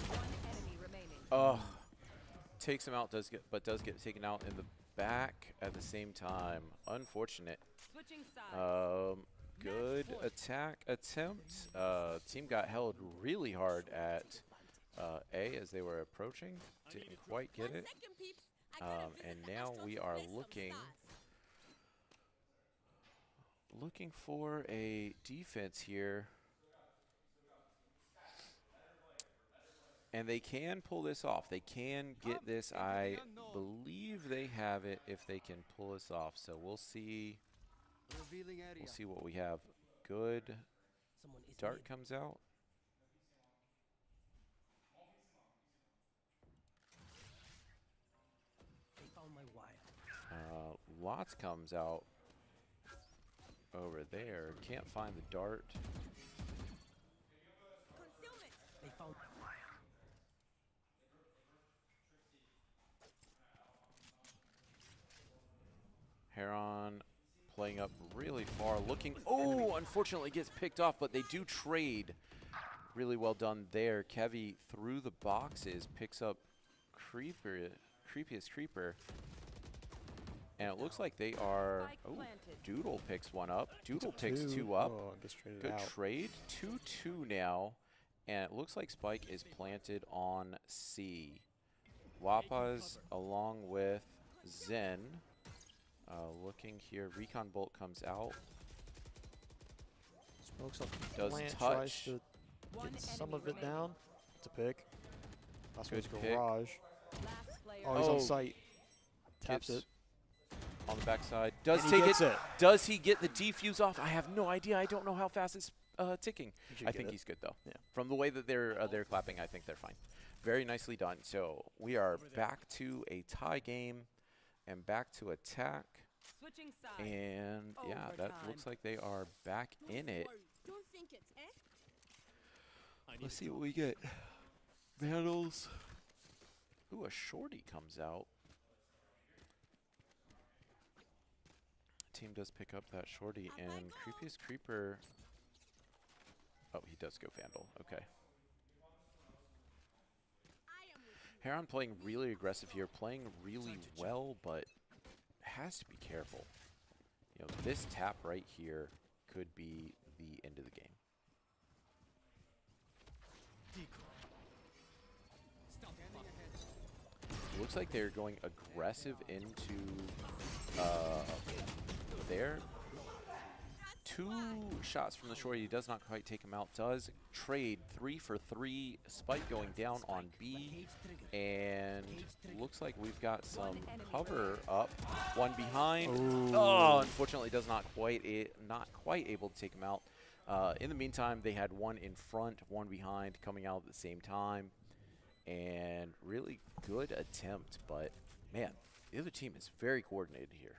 One enemy remaining. Oh, takes him out, does get taken out in the back at the same time. Unfortunate. Switching sides. Good attack attempt. Team got held really hard at A as they were approaching. Didn't quite get it. Second, peeps. I gotta visit And the now Astros we to are play some looking stars. for a defense here. And they can pull this off. They can get this. I believe they have it if they can pull this off. So we'll see. Revealing area. We'll see what we have. Good. Someone is Dart mid. comes out. They found my wire. Lots comes out over there. Can't find the dart. Concealment. They found my wire. Heron playing up really far, looking. Oh, unfortunately gets picked off, but they do trade. Really well done there. Kevy through the boxes, picks up creepiest creeper. And it looks like they are. Spike Oh, planted. Doodle picks one up. Doodle picks 2 up. Oh, gets traded Good out. trade. 2-2 now. And it looks like Spike is planted on C. Wapas along with Zen. Looking here. Recon Bolt comes out. Smokes up. Does Plant touch. tries to One get some enemy of it remaining. down. It's a pick. Last one's Good pick. garage. Last player. Oh, he's Oh. on site. Taps Gets it. on the backside. Does And he take gets it. it. Does he get the defuse off? I have no idea. I don't know how fast it's ticking. He should I get think it. he's good though. Yeah. From the way that they're clapping, I think they're fine. Very nicely done. So we are back to a tie game and back to attack. Switching sides. And yeah, that Overtime. looks like they are back in it. Don't think it's, eh? I need Let's a see drop. what we get. Vandals. Ooh, a shorty comes out. Team does pick up that shorty, Up I and go. creepiest creeper. Oh, he does go Vandal. Okay. I am with you. Heron playing really aggressive here, playing really well, but has to be careful. You know, this tap right here could be the end of the game. Stop. Looks like they're going aggressive into there. 2 shots from the shorty. He does not quite take him out. Does trade 3 for 3. Spike going down on B. And looks like we've got some cover up. One behind. Oh, unfortunately does not quite able to take him out. In the meantime, they had one in front, one behind, coming out at the same time. And really good attempt, but man, the other team is very coordinated here.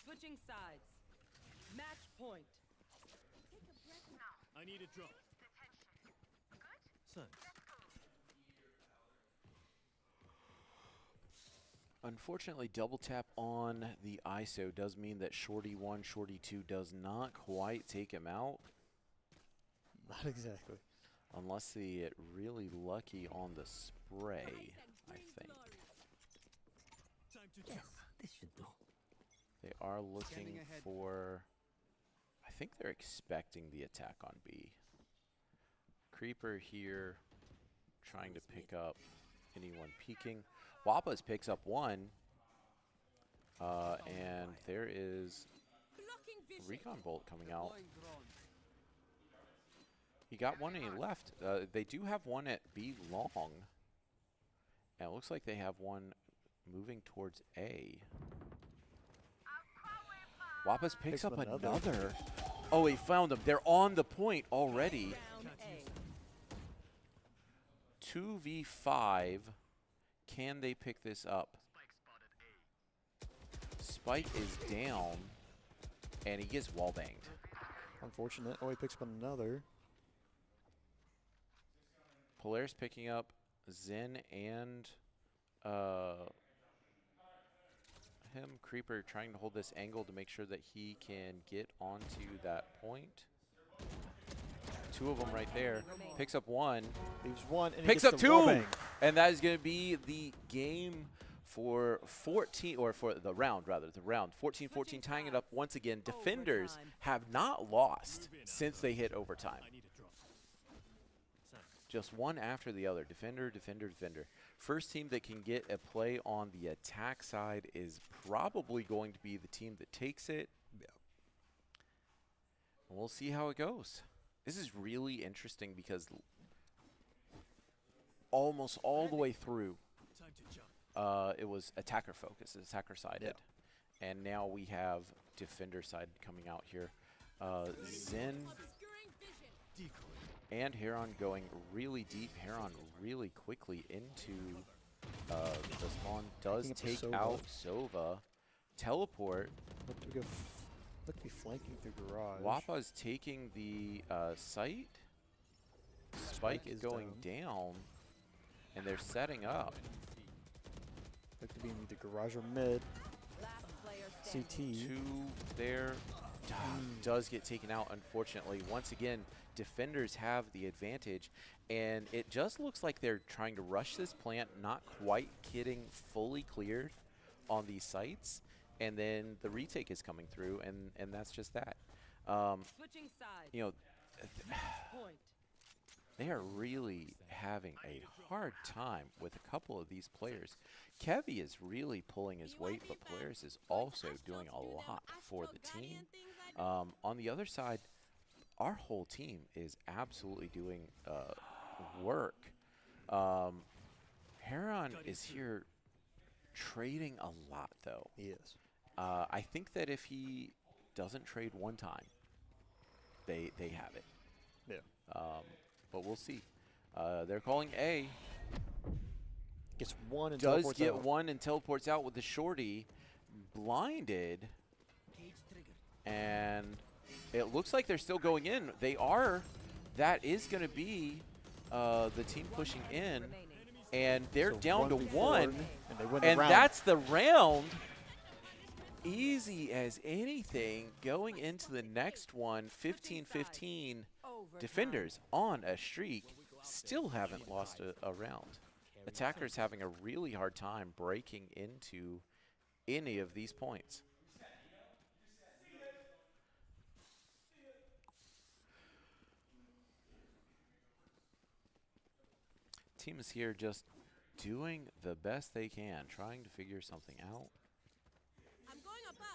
Switching sides. Match point. I need a drop. Thanks. Unfortunately, double tap on the ISO does mean that Shorty 1, Shorty 2 does not quite take him out. Not exactly. Unless they get really lucky on the spray, I think. Time to Yes, jump. this should do. They are looking Scanning ahead. for... I think they're expecting the attack on B. Creeper here, trying to pick up anyone peeking. Wapas picks up one. And there is Blocking vision. Recon Bolt coming out. Deploying drone. He got one and he left. They do have one at B long. And it looks like they have one moving towards A. Wapas picks up another. Oh, he found them. They're on the point already. Round A. 2v5. Can they pick this up? Spike is down. And he gets wall banged. Unfortunate. Oh, he picks up another. Polaris picking up Zen and him. Creeper trying to hold this angle to make sure that he can get onto that point. Two of them right there. Picks up one. Leaves one and he Picks gets up the wall two. bang. And that is going to be the game for 14, or for the round, rather. The round. 14-14, tying it up once again. Defenders Overtime. have not lost since they hit overtime. I need a drop. Thanks. Just one after the other. Defender, defender, defender. First team that can get a play on the attack side is probably going to be the team that takes it. Yeah. And we'll see how it goes. This is really interesting because almost all the way through, Time to jump. it was attacker focused, attacker sided. And now we have defender side coming out here. Zen Obscuring vision. Decoy. and Heron going really deep. Heron really quickly into the spawn. Does Taking take up out Sova. Teleport. Look to be flanking through garage. Wapa's taking the site. Spike is going down. And they're setting up. Look to be in either garage or mid. Last player standing. CT. Two there. Does get taken out, unfortunately. Once again, defenders have the advantage. And it just looks like they're trying to rush this plant, not quite getting fully cleared on these sites. And then the retake is coming through, and that's just that. Switching sides. You know, Point. they are really having a hard time with a couple of these players. Kevy is really pulling his weight, but Polaris is also doing a lot for the team. On the other side, our whole team is absolutely doing work. Heron is here trading a lot, though. He is. I think that if he doesn't trade one time, they have it. Yeah. But we'll see. They're calling A. Gets one and Does teleports get out. one and teleports out with the shorty. Blinded. Cage trigger. And it looks like they're still going in. They are. That is going to be the team pushing in. Remaining. And they're So down to 1v4, one. and they win the And round. that's the round. Easy as anything. Going into the next one, 15-15. Overtime. Defenders on a streak still haven't lost a round. Attackers having a really hard time breaking into any of these points. Team is here just doing the best they can, trying to figure something out. I'm going above.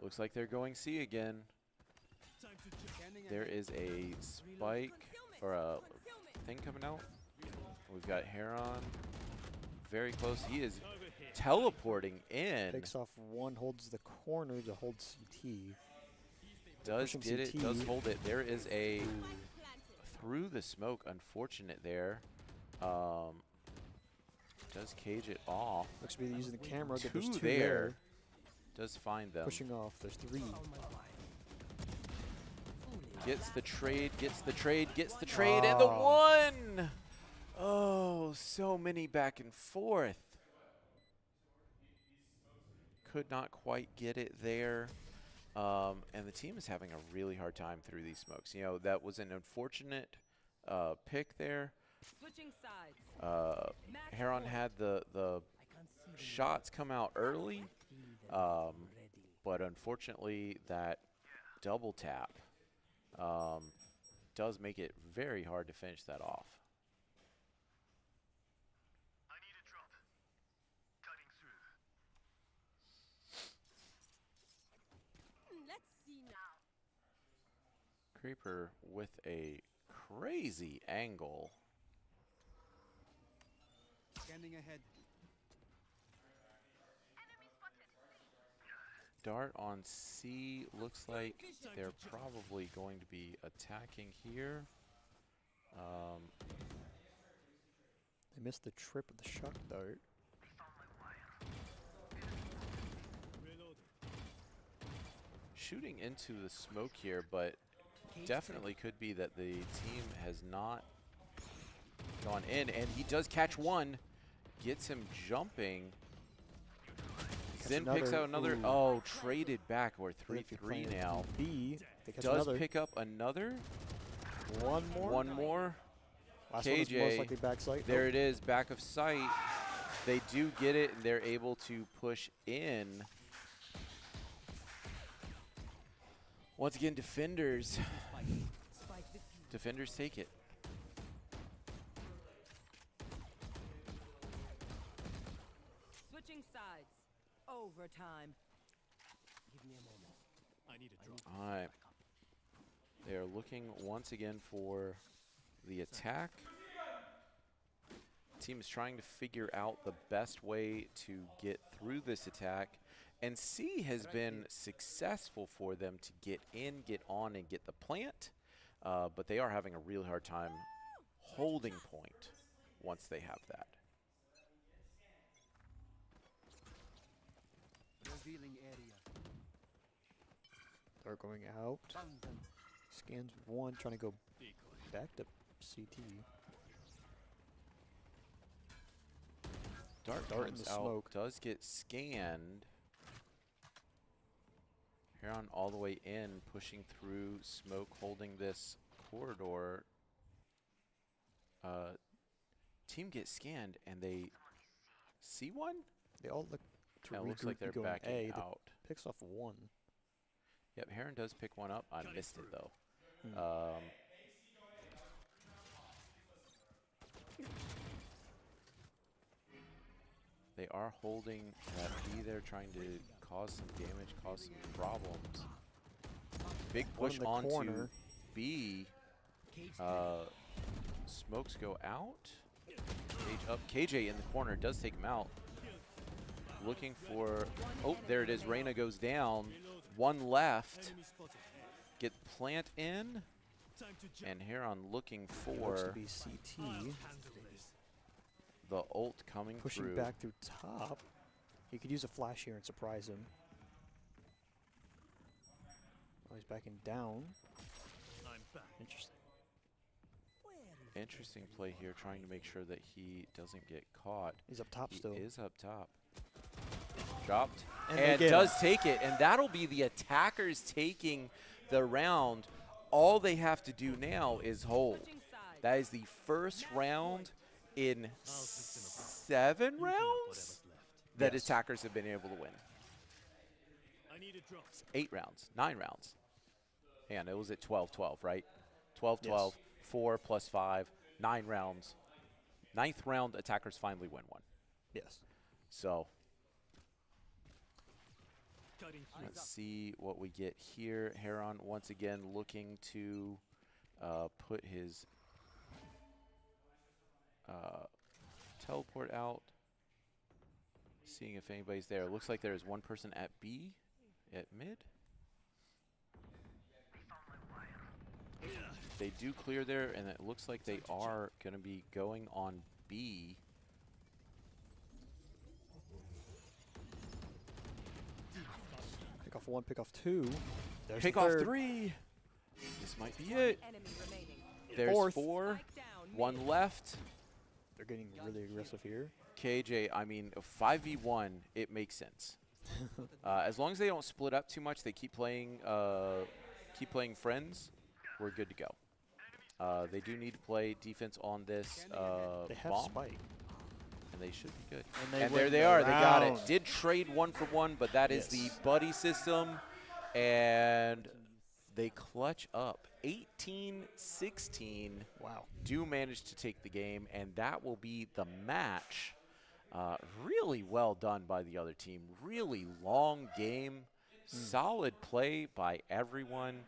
Looks like they're going C again. Time to jump. Scanning There ahead. is a spike or a thing coming out. We've got Heron very close. He is Over here. teleporting in. Picks off one, holds the corner to hold CT. Does pushing get it, CT. does hold it. There is a Planted. through the smoke, unfortunate there. Does cage it off. Looks to be using the camera. But Two there's two there. Does find them. Pushing off. There's 3. Gets the trade, gets the trade, gets the trade, and the one! Oh, so many back and forth. Could not quite get it there. And the team is having a really hard time through these smokes. You know, that was an unfortunate pick there. Switching sides. Heron had the shots come out early, but unfortunately that double tap does make it very hard to finish that off. Let's see now. Creeper with a crazy angle. Scanning ahead. Dart on C, looks like they're probably going to be attacking here. They missed the trip of the shock dart. Reload. Shooting into the smoke here, but definitely could be that the team has not gone in, and he does catch one, gets him jumping. Zen picks out another. Ooh. Oh, traded back. We're If you're 3-3 playing now. B, they catch Does another. pick up another. One more. One more. Last one is most KJ, likely backside. There it is, back of sight. They do get it, and they're able to push in. Once again, defenders. Defenders take it. Switching sides. Overtime. Give me a moment. I need a drop. All right. They are looking once again for the attack. Team is trying to figure out the best way to get through this attack. And C has been successful for them to get in, get on, and get the plant. But they are having a really hard time holding point once they have that. Revealing area. They're going out. Found them. Scans one, trying to go Decoy. back to CT. Dart Dart in comes the out, smoke. does get scanned. Heron all the way in, pushing through smoke, holding this corridor. Team gets scanned, and they see one? They all look to Yeah, it looks regroup like they're and go in backing A. That out. picks off one. Yep, Heron does pick one up. I Cut it missed it, through. though. Hmm. They are holding that B there, trying to cause some damage, cause some problems. Big One push in the onto corner. B. Cage Smokes go out. Cage up. KJ in the corner does take him out. Looking for. Oh, there it is. Reyna goes down. One left. Enemy spotted. Get plant in. Time to jump. And Heron looking Looks to for be I'll CT. handle this. the ult coming Pushing through. back through top. He could use a flash here and surprise him. Oh, he's backing down. I'm back. Interesting. Interesting play here, trying to make sure that he doesn't get caught. He's up top He still. is up top. Dropped. And they And get does take it. And that'll be the attackers taking the round. All they have to do now is hold. Switching sides. That is the first round in I'll fix them up. 7 You clean up rounds whatever's left. that Yes. attackers have been able to win. I need a drop. 8 rounds, 9 rounds. And it was at 12-12, right? 12-12, Yes. 4 plus 5, 9 rounds. 9th round, attackers finally win one. Yes. So Cutting through. let's see what we get here. Heron once again looking to put his teleport out. Seeing if anybody's there. Looks like there's one person at B, at mid. They do clear there, and it looks like they are going to be going on B. Pick off 1, pick off 2. There's Pick the off third. 3. This might be it. Enemy remaining. There's Fourth. 4. Spike down. Mid. 1 left. They're getting really aggressive here. KJ, I mean, 5v1, it makes sense. As long as they don't split up too much, they keep playing friends, we're good to go. They do need to play defense on this They have bomb, Spike. and they should be good. And And win there they the are. They got it. round. Did trade 1 for 1, but that is the Yes. buddy system, and they clutch up 18-16. Wow. Do manage to take the game, and that will be the match. Really well done by the other team. Really long game. Solid play by everyone.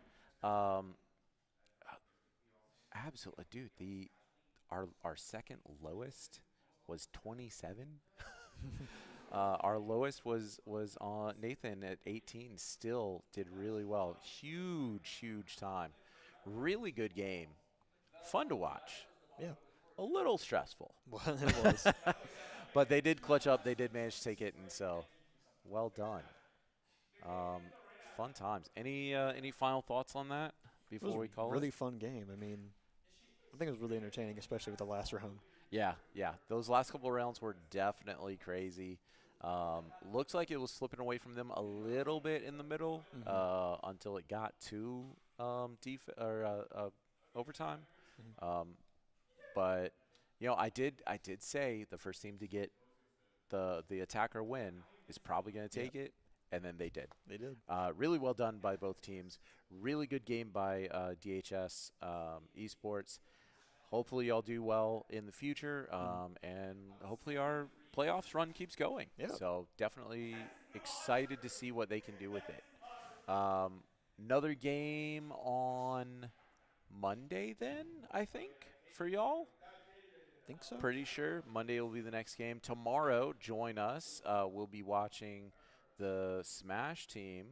Absolutely, dude. Our second lowest was 27. Our lowest was on Nathan at 18. Still did really well. Huge time. Really good game. Fun to watch. Yeah. A little stressful. Well, it was. But they did clutch up. They did manage to take it, and so well done. Fun times. Any final thoughts on that It was before we call really it? fun game. I mean, I think it was really entertaining, especially with the last round. Yeah. Those last couple of rounds were definitely crazy. Looks like it was slipping away from them a little bit in the middle until it got to overtime. But I did say the first team to get the attacker win is probably going to take it, and then they did. They did. Really well done by both teams. Really good game by DHS Esports. Hopefully y'all do well in the future, and hopefully our playoffs run keeps going. Yeah. So definitely excited to see what they can do with it. Another game on Monday then, I think, for y'all. Think so. Pretty sure Monday will be the next game. Tomorrow, join us. We'll be watching the Smash team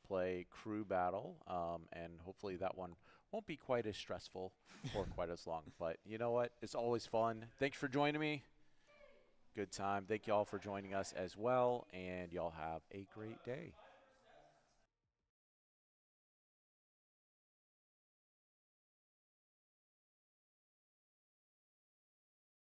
play Crew Battle, and hopefully that one won't be quite as stressful or quite as long. But you know what? It's always fun. Thanks for joining me. Good time. Thank you all for joining us as well, and y'all have a great day.